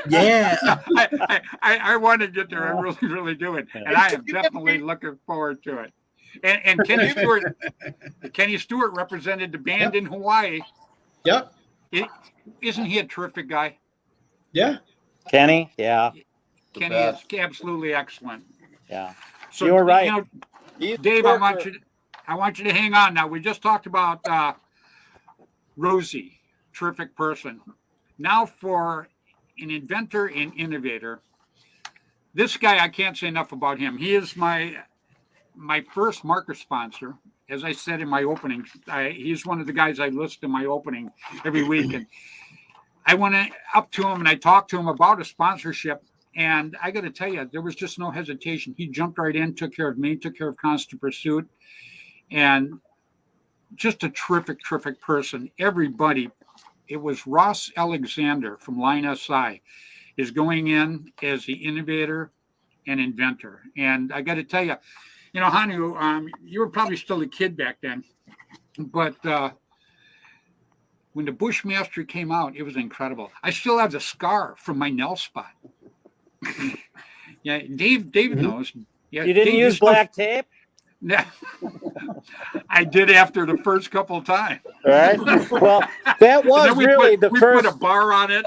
Yeah. I want to get there. I really, really do it, and I am definitely looking forward to it. And Kenny Stewart represented the band in Hawaii. Yep. Isn't he a terrific guy? Yeah. Kenny, yeah, The Kenny is best. absolutely excellent. yeah. So You were right. you know, He's Dave, a I worker. want you to hang on now. We just talked about Rosie, terrific person. Now for an inventor and innovator. This guy, I can't say enough about him. He is my first marker sponsor. As I said in my opening, he's one of the guys I list in my opening every week. And I went up to him and I talked to him about a sponsorship. And I got to tell you, there was just no hesitation. He jumped right in, took care of me, took care of Constant Pursuit, and just a terrific, terrific person. Everybody, it was Ross Alexander from Line SI, is going in as the innovator and inventor. And I got to tell you, you know, Hanu, you were probably still a kid back then, but when the Bushmaster came out, it was incredible. I still have the scar from my nail spot. Yeah, Dave knows. Yeah, You didn't Dave, use black tape, Yeah, I did after the first couple of times. right? Well, that And was then really the we put a first. bar on it.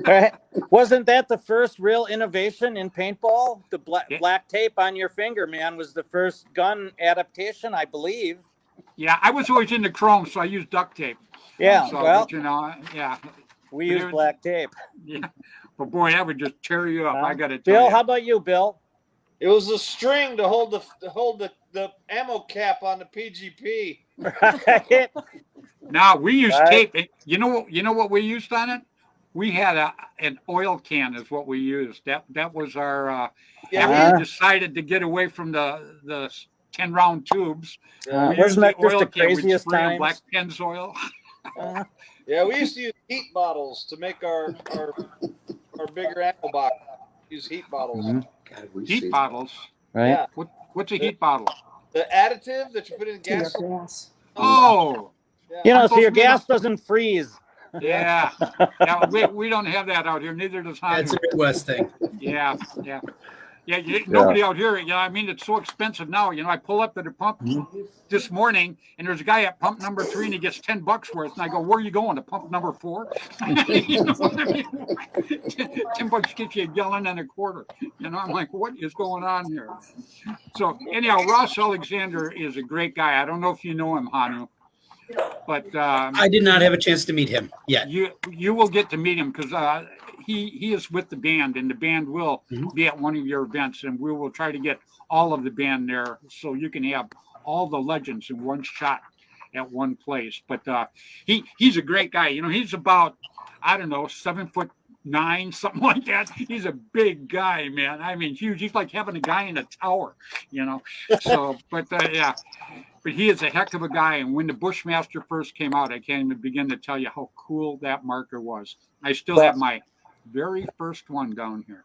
Right? Wasn't that the first real innovation in paintball? The Yeah. black tape on your finger, man, was the first gun adaptation, I believe. Yeah, I was always into chrome, so I used duct tape. Yeah, So, well, but, you know, yeah, we but use black tape. yeah. But boy, that would just tear you up. I got to tell Bill, you. how about you, Bill? It was a string to hold the ammo cap on the PGP. Right? Now we use Right. tape. You know what we used on it? We had an oil can is what we used. That was our Yeah, after we decided to get away from the 10-round tubes. Yeah. We Wasn't used that the just oil the can. We'd craziest spray in times? black Pennzoil. Yeah, we used to use heat bottles to make our bigger ammo box. Use heat bottles. God, we Heat see- bottles. Right. Yeah, What's a heat bottle? the additive that you put in To your gas. grass. Oh, Yeah. You know, Aren't so those your made gas up- doesn't freeze. yeah. Yeah, we don't have that out here. Neither does Hanu. That's a Midwest thing. Yeah, yeah. Yeah, nobody out here, you know, I mean, it's so expensive now. You know, I pull up to the pump this morning and there's a guy at pump number 3 and he gets $10 worth. And I go, where are you going? To pump number 4? You know what I mean? $10 gets you a gallon and a quarter. You know, I'm like, what is going on here? So anyhow, Ross Alexander is a great guy. I don't know if you know him, Hanu, but I did not have a chance to meet him yet. you will get to meet him because he is with the band, and the band will be at one of your events, and we will try to get all of the band there so you can have all the legends in one shot at one place. But he's a great guy. You know, he's about, I don't know, 7'9", something like that. He's a big guy, man. I mean, huge. He's like having a guy in a tower, you know. So, but yeah. But he is a heck of a guy. And when the Bushmaster first came out, I can't even begin to tell you how cool that marker was. I still have my very first one down here.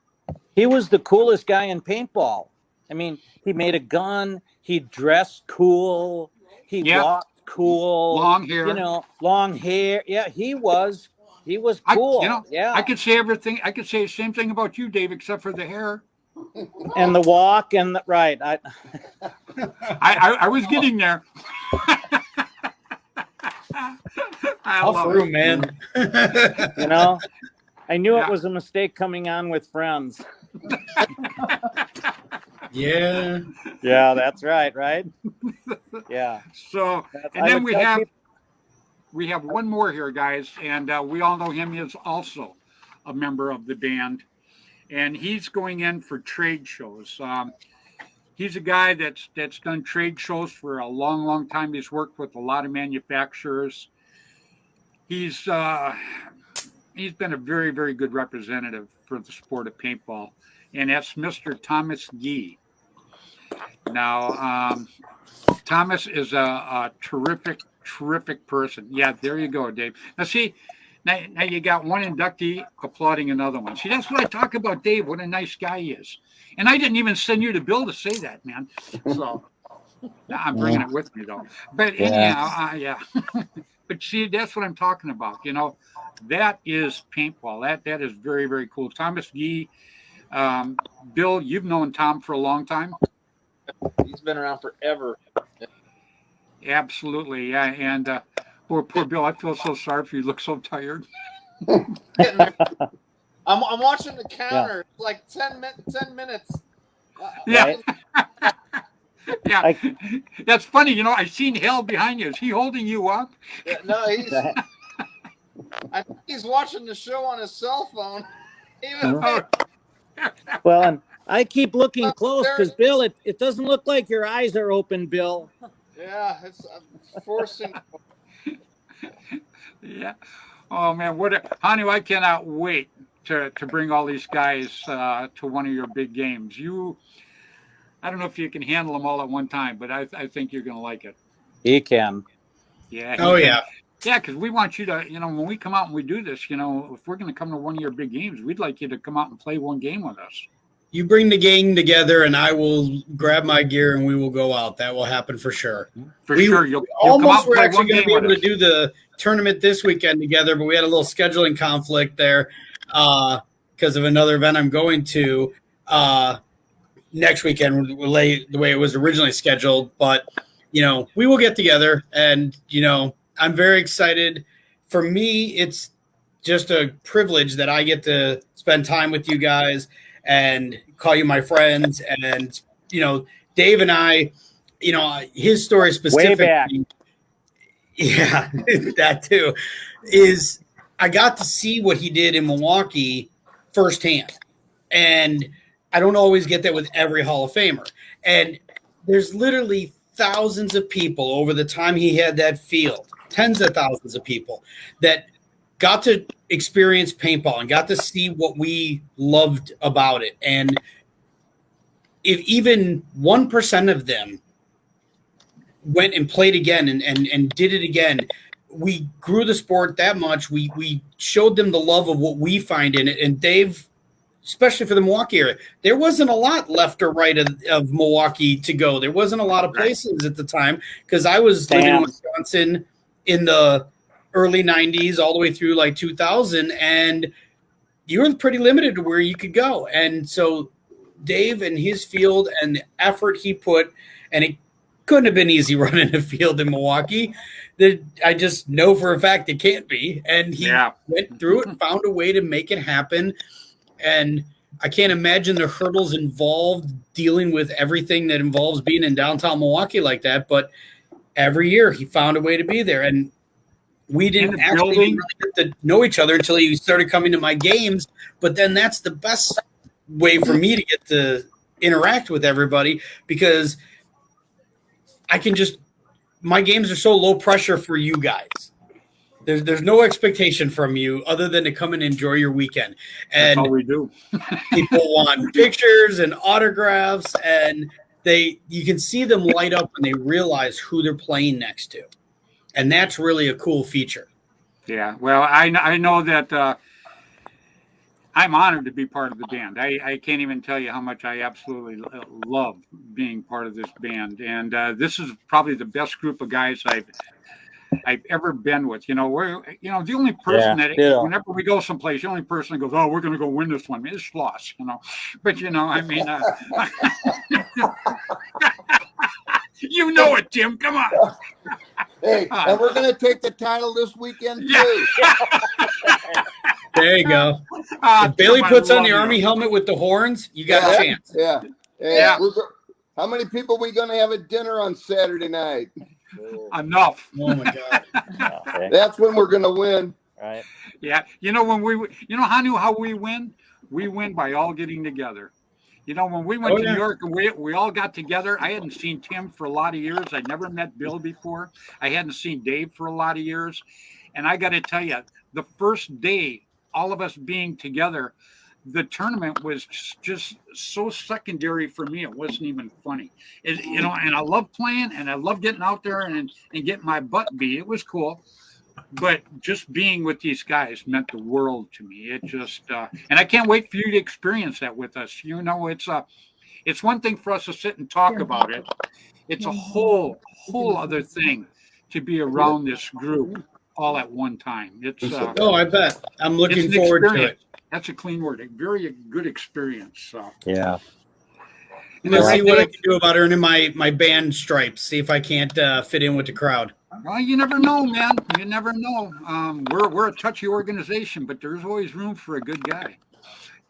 He was the coolest guy in paintball. I mean, he made a gun. He dressed cool. He Yep. walked cool. Long hair. You know, long hair. Yeah, he was I, cool. you know, yeah. I could say everything. I could say the same thing about you, Dave, except for the hair. And the walk and the right. I was getting there. I All love through, it. man. You know, I knew Yeah. it was a mistake coming on with friends. Yeah. Yeah, that's right. Right. Yeah. So, and I then would tell people- we have one more here, guys, and we all know him. He is also a member of the band, and he's going in for trade shows. He's a guy that's done trade shows for a long, long time. He's worked with a lot of manufacturers. He's been a very, very good representative for the sport of paintball, and that's Mr. Thomas Gee. Now, Thomas is a terrific, terrific person. Yeah, there you go, Dave. Now, see, now you got one inductee applauding another one. See, that's what I talk about, Dave, what a nice guy he is. And I didn't even send you the bill to say that, man. So I'm bringing it with me, though. But anyhow, yeah. But see, that's what I'm talking about. You know, that is paintball. That is very, very cool. Thomas Gee, Bill, you've known Tom for a long time. He's been around forever. Absolutely, yeah. And poor Bill, I feel so sorry for you. You look so tired. I'm I'm watching the counter. It's like 10 minutes. Yeah. Right? Yeah. That's funny. You know, I seen Hal behind you. Is he holding you up? No, I think he's watching the show on his cell phone. Even Oh, Well, and I keep looking Well, close because, Bill, it doesn't look like your eyes are open, Bill. yeah, it's forcing. yeah. Oh man, Hanu, I cannot wait to bring all these guys to one of your big games. I don't know if you can handle them all at one time, but I think you're going to like it. He can. Yeah. Oh yeah. Yeah, because we want you to, when we come out and we do this, if we're going to come to one of your big games, we'd like you to come out and play one game with us. You bring the gang together, and I will grab my gear, and we will go out. That will happen for sure. For sure, you'll Almost come were out and actually play going to be one able game to with us. do the tournament this weekend together, but we had a little scheduling conflict there because of another event I'm going to next weekend, the way it was originally scheduled. But we will get together, and I'm very excited. For me, it's just a privilege that I get to spend time with you guys and call you my friends. And Dave and I, his story specifically. Way back. Yeah, that too. Is I got to see what he did in Milwaukee firsthand. And I don't always get that with every Hall of Famer. And there's literally thousands of people over the time he had that field, tens of thousands of people that got to experience paintball and got to see what we loved about it. And if even 1% of them went and played again and did it again, we grew the sport that much. We showed them the love of what we find in it. And Dave, especially for the Milwaukee area, there wasn't a lot left or right of Milwaukee to go. There wasn't a lot of places at the time because I was living in Wisconsin in the early 90s all the way through like 2000, and you were pretty limited to where you could go. And so Dave and his field and the effort he put, and it couldn't have been easy running a field in Milwaukee. That I just know for a fact it can't be. And he went through it and found a way to make it happen. And I can't imagine the hurdles involved dealing with everything that involves being in downtown Milwaukee like that. But every year he found a way to be there. And we didn't actually really get to know each other until he started coming to my games. But then that's the best way for me to get to interact with everybody because I can my games are so low pressure for you guys. There's no expectation from you other than to come and enjoy your weekend. And that's all we do. People want pictures and autographs, and you can see them light up when they realize who they're playing next to. And that's really a cool feature. Yeah. Well, I know that I'm honored to be part of the band. I can't even tell you how much I absolutely love being part of this band. And this is probably the best group of guys I've ever been with. We're the only person whenever we go someplace, the only person that goes, "Oh, we're going to go win this one," is Schloss. But I mean, you know it, Jim. Come on. Hey, and we're going to take the title this weekend too. There you go. If Bailey puts on the Army helmet with the horns, you got a chance. Yeah. Hey, how many people are we going to have at dinner on Saturday night? Enough. Oh my God. Okay. That's when we're going to win. Right. Yeah. Hanu, how we win? We win by all getting together. When we went to New York and we all got together, I hadn't seen Tim for a lot of years. I'd never met Bill before. I hadn't seen Dave for a lot of years. And I got to tell you, the first day, all of us being together, the tournament was just so secondary for me. It wasn't even funny. And I love playing and I love getting out there and getting my butt beat. It was cool. But just being with these guys meant the world to me. It just, and I can't wait for you to experience that with us. It's one thing for us to sit and talk about it. It's a whole other thing to be around this group all at one time. It's I bet. I'm looking forward to it. That's a clean word. A very good experience. So Yeah. Let's see what I can do about earning my band stripes. See if I can't fit in with the crowd. Well, you never know, man. You never know. We're a touchy organization, but there's always room for a good guy.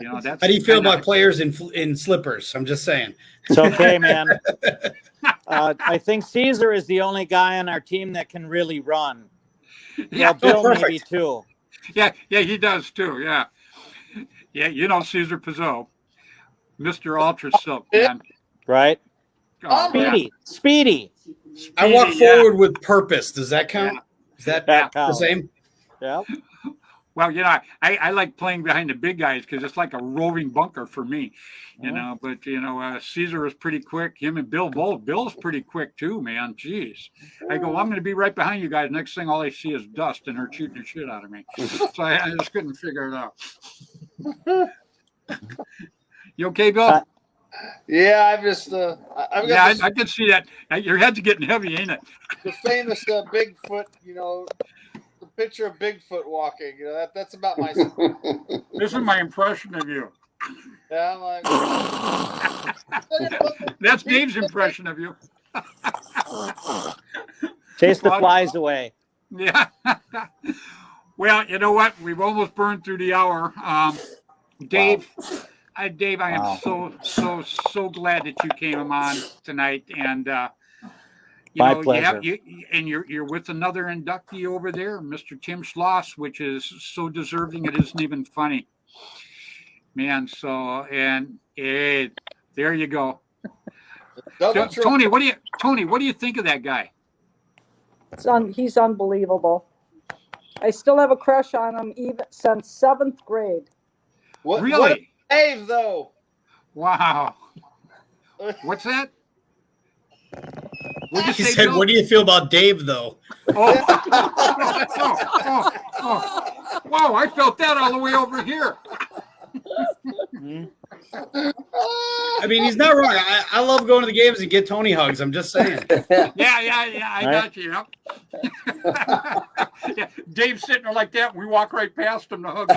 You know, that's How do you feel kinda- about players in slippers? I'm just saying. It's okay, man. I think Caesar is the only guy on our team that can really run. Yeah, Well, Bill perfect. maybe too. yeah, he does too. Yeah, you know Caesar Pizzo, Mr. Ultra Silk, man. Right? Oh, yeah. Speedy. I walk Speedy, yeah. forward with purpose. Does that count? Yeah. Is that That the counts. same? Yep. Well, you know, I like playing behind the big guys because it's like a roving bunker for me, you know. But you know, Caesar is pretty quick. Him and Bill both. Bill's pretty quick too, man. Jeez, I go, I'm going to be right behind you guys. Next thing, all I see is dust, and they're shooting the shit out of me. So I just couldn't figure it out. You okay, Bill? Yeah, I've just I've Yeah, got I can see that. Your head's getting heavy, ain't it? the famous Bigfoot. You know, the picture of Bigfoot walking. You know, that's about my. This is my impression of you. Yeah, I'm like. That's Dave's impression of you. Chase the Well, flies away. Yeah. Well, you know what? We've almost burned through the hour. Dave, Dave, I am so glad that you came on tonight, and you My know, pleasure. you're with another inductee over there, Mr. Tim Schloss, which is so deserving it isn't even funny, man. So there you go. Tony, what do you think of that guy? He's unbelievable. I still have a crush on him even since 7th grade. What, Really? What Dave though? Wow. What's that? What'd you He say, said, Bill? "What do you feel about Dave, though?" Oh. Wow, I felt that all the way over here. I mean, he's not wrong. I love going to the games and get Tony hugs. I'm just saying. Yeah, I got you. Yep. Yeah, Dave's sitting there like that. We walk right past him to hug.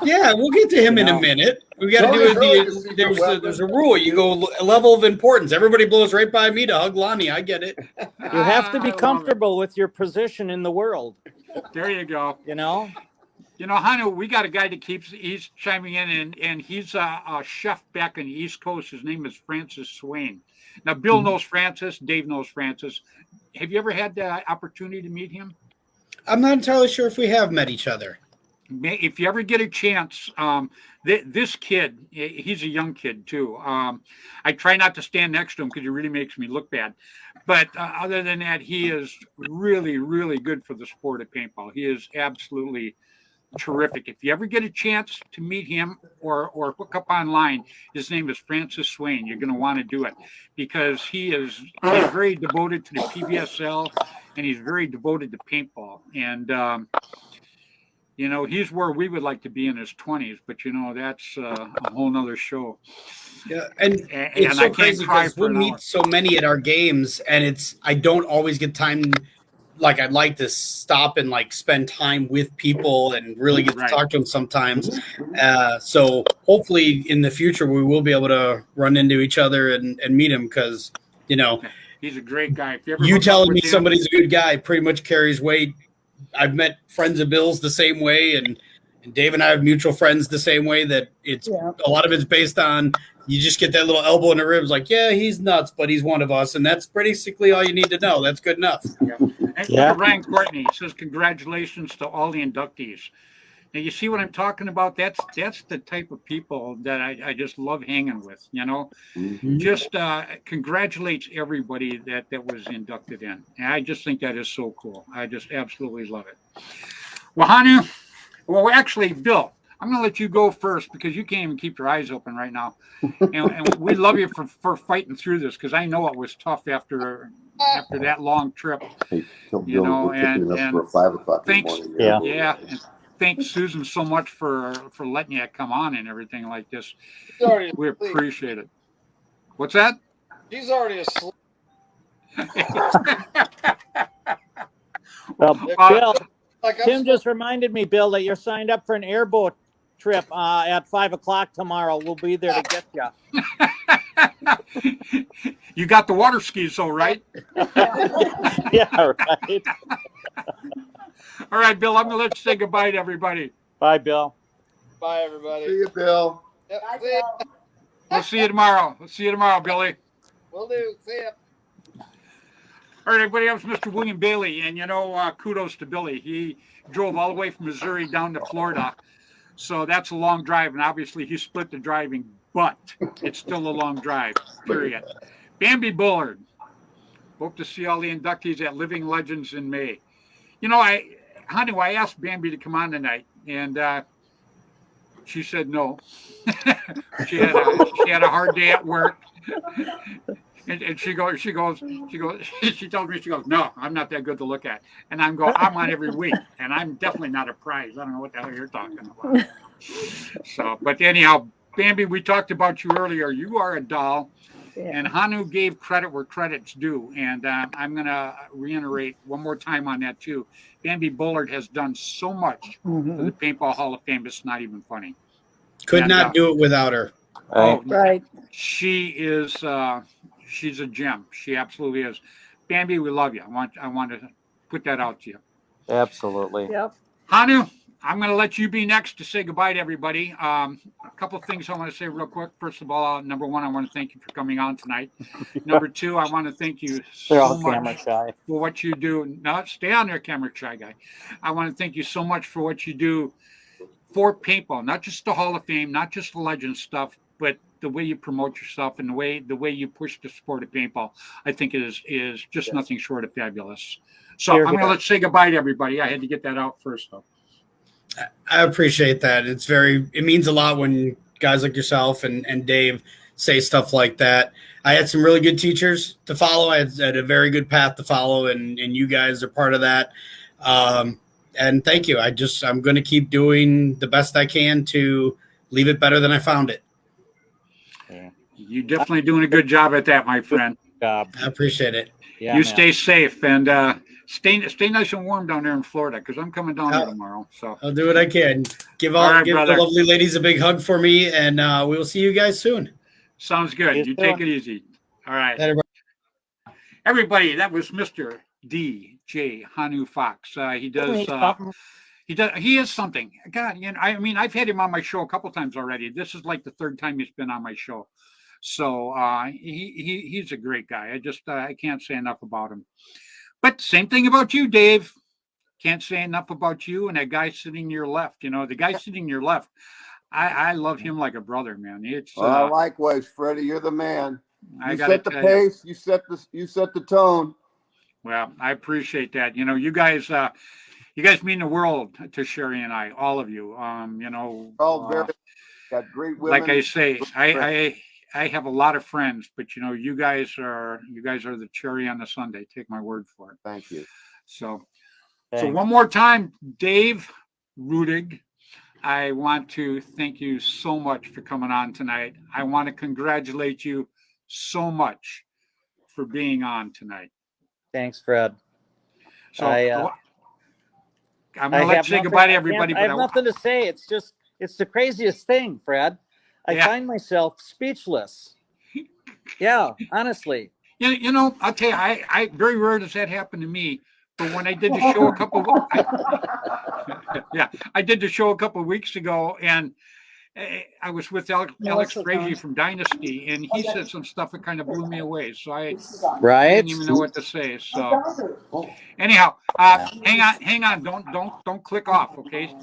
Yeah, we'll get to him in a minute. We got to do it. There's a rule. You go a level of importance. Everybody blows right by me to hug Lonnie. I get it. You have to I be love comfortable with your position in the world. it. There you go. You know? You know, Hanu, we got a guy that he's chiming in, and he's a chef back on the East Coast. His name is Francis Swain. Now, Bill knows Francis. Dave knows Francis. Have you ever had the opportunity to meet him? I'm not entirely sure if we have met each other. If you ever get a chance, this kid, he's a young kid too. I try not to stand next to him because he really makes me look bad. But other than that, he is really, really good for the sport of paintball. He is absolutely terrific. If you ever get a chance to meet him or hook up online, his name is Francis Swain. You're going to want to do it because he's very devoted to the PBSL and he's very devoted to paintball. And you know, he's where we would like to be in his 20s, but you know, that's a whole nother show. Yeah, and it's so crazy because we meet so many at our games, and I don't always get time. Like, I'd like to stop and like spend time with people and really get to talk to them sometimes. So hopefully in the future we will be able to run into each other and meet him because, you know, he's a great guy. If you telling me somebody's a good guy pretty much carries weight. I've met friends of Bill's the same way, and Dave and I have mutual friends the same way. That it's a lot of it's based on you just get that little elbow in the ribs, like, yeah, he's nuts, but he's one of us, and that's basically all you need to know. That's good enough. And Ryan Courtney says congratulations to all the inductees. Now you see what I'm talking about? That's the type of people that I just love hanging with. You know, just congratulates everybody that was inducted in. And I just think that is so cool. I just absolutely love it. Well, Hanu, well, actually, Bill, I'm going to let you go first because you can't even keep your eyes open right now. And we love you for fighting through this because I know it was tough after that long trip. Hey, you know, and for 5 o'clock in the thanks. morning. Yeah. And thanks, Susan, so much for letting you come on and everything like this. We appreciate it. What's that? He's already asleep. Bill, Tim just reminded me, Bill, that you're signed up for an airboat trip at 5 o'clock tomorrow. We'll be there to get you. You got the water skis, though, right? Yeah, right. All right, Bill, I'm going to let you say goodbye to everybody. Bye, Bill. Bye, everybody. See you, Bill. Yep, Bye, see ya. Bill. We'll see you tomorrow. We'll see you tomorrow, Billy. Will do. See ya. All right, everybody, that was Mr. William Bailey. And, kudos to Billy. He drove all the way from Missouri down to Florida. So that's a long drive. And obviously, he split the driving, but it's still a long drive, period. Bambi Bullard. Hope to see all the inductees at Living Legends in May. I asked Bambi to come on tonight, and she said no. she had a hard day at work. And she tells me, no, I'm not that good to look at. And I'm on every week, and I'm definitely not a prize. I don't know what the hell you're talking about. So, but anyhow, Bambi, we talked about you earlier. You are a doll, and Hanu gave credit where credit's due. And I'm going to reiterate one more time on that, too. Bambi Bullard has done so much for the Paintball Hall of Fame, it's not even funny. Could not do it without her. Oh, Right. she is... she's a gem. She absolutely is. Bambi, we love you. I want to put that out to you. Absolutely. Yep. Hanu, I'm going to let you be next to say goodbye to everybody. A couple of things I want to say real quick. First of all, number one, I want to thank you for coming on tonight. Number two, I want to thank you so much for what you do. No, stay on there, camera shy guy. I want to thank you so much for what you do for paintball, not just the Hall of Fame, not just the legend stuff, but the way you promote yourself and the way you push the sport of paintball, I think is just nothing short of fabulous. So I'm going to let's say goodbye to everybody. I had to get that out first, though. I appreciate that. It means a lot when guys like yourself and Dave say stuff like that. I had some really good teachers to follow. I had a very good path to follow, and you guys are part of that. And thank you. I'm going to keep doing the best I can to leave it better than I found it. You're definitely doing a good job at that, my friend. I appreciate it. Yeah, stay safe and stay nice and warm down there in Florida because I'm coming down there tomorrow. So I'll do what I can. Give the lovely ladies a big hug for me, and we will see you guys soon. Sounds good. You take it easy. All right. Everybody, that was Mr. DJ Hanu Fox. He is something. God, I've had him on my show a couple times already. This is like the third time he's been on my show. So he's a great guy. I can't say enough about him. But same thing about you, Dave. Can't say enough about you and that guy sitting to your left. The guy sitting to your left, I love him like a brother, man. It's likewise, Freddy. You're the man. You set the pace. You set the tone. Well, I appreciate that. You guys mean the world to Sherry and I, all of you. Got great women. Like I say, I have a lot of friends, but you guys are the cherry on the sundae. Take my word for it. Thank you. So one more time, Dave Rudig, I want to thank you so much for coming on tonight. I want to congratulate you so much for being on tonight. Thanks, Fred. So I'm going to say goodbye to everybody. I have nothing to say. It's the craziest thing, Fred. I find myself speechless. Yeah, honestly. I'll tell you, I very rare does that happen to me. But when I did the show I did the show a couple of weeks ago, and I was with Alex Frazier from Dynasty, and he said some stuff that kind of blew me away. So I didn't even know what to say. So anyhow, hang on, don't click off, okay?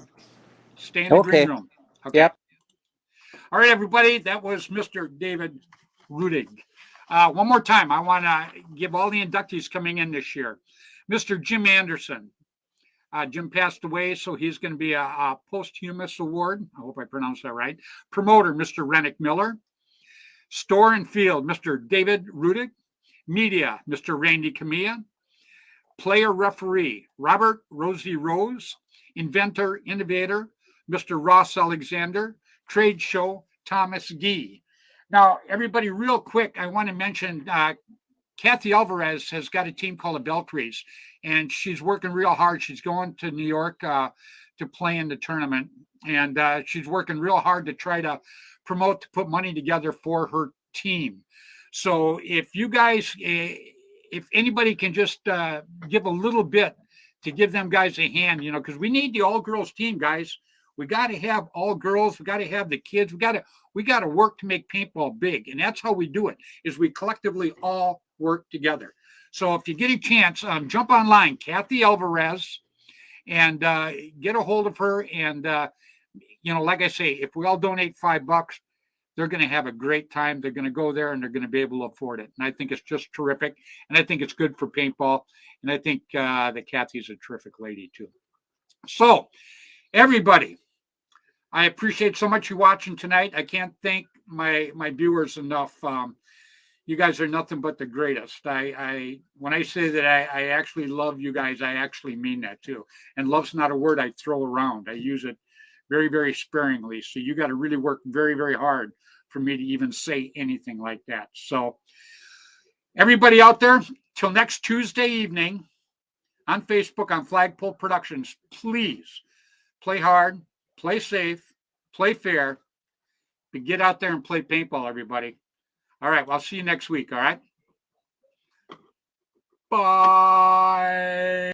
Stay in the green room. Okay. Yep. All right, everybody, that was Mr. David Rudig. One more time, I want to give all the inductees coming in this year. Mr. Jim Anderson. Jim passed away, so he's going to be a posthumous award. I hope I pronounced that right. Promoter, Mr. Rennick Miller. Store and Field, Mr. David Rudig. Media, Mr. Randy Camilla. Player referee, Robert Rosie Rose. Inventor, Innovator, Mr. Ross Alexander. Trade show, Thomas Gee. Now, everybody, real quick, I want to mention Kathy Alvarez has got a team called the Belcrees, and she's working real hard. She's going to New York to play in the tournament, and she's working real hard to try to put money together for her team. So if you guys, if anybody can just give a little bit to give them guys a hand, because we need the all-girls team, guys. We got to have all girls. We got to have the kids. We got to work to make paintball big. And that's how we do it, is we collectively all work together. So if you get a chance, jump online, Kathy Alvarez, and get a hold of her. And, like I say, if we all donate $5, they're going to have a great time. They're going to go there and they're going to be able to afford it. And I think it's just terrific. And I think it's good for paintball. And I think that Kathy's a terrific lady too. So everybody, I appreciate so much you watching tonight. I can't thank my viewers enough. You guys are nothing but the greatest. I when I say that I actually love you guys, I actually mean that too. And love's not a word I throw around. I use it very, very sparingly. So you got to really work very, very hard for me to even say anything like that. So everybody out there, till next Tuesday evening on Facebook on Flagpole Productions, please play hard, play safe, play fair, but get out there and play paintball, everybody. All right, well, I'll see you next week, all right? Bye.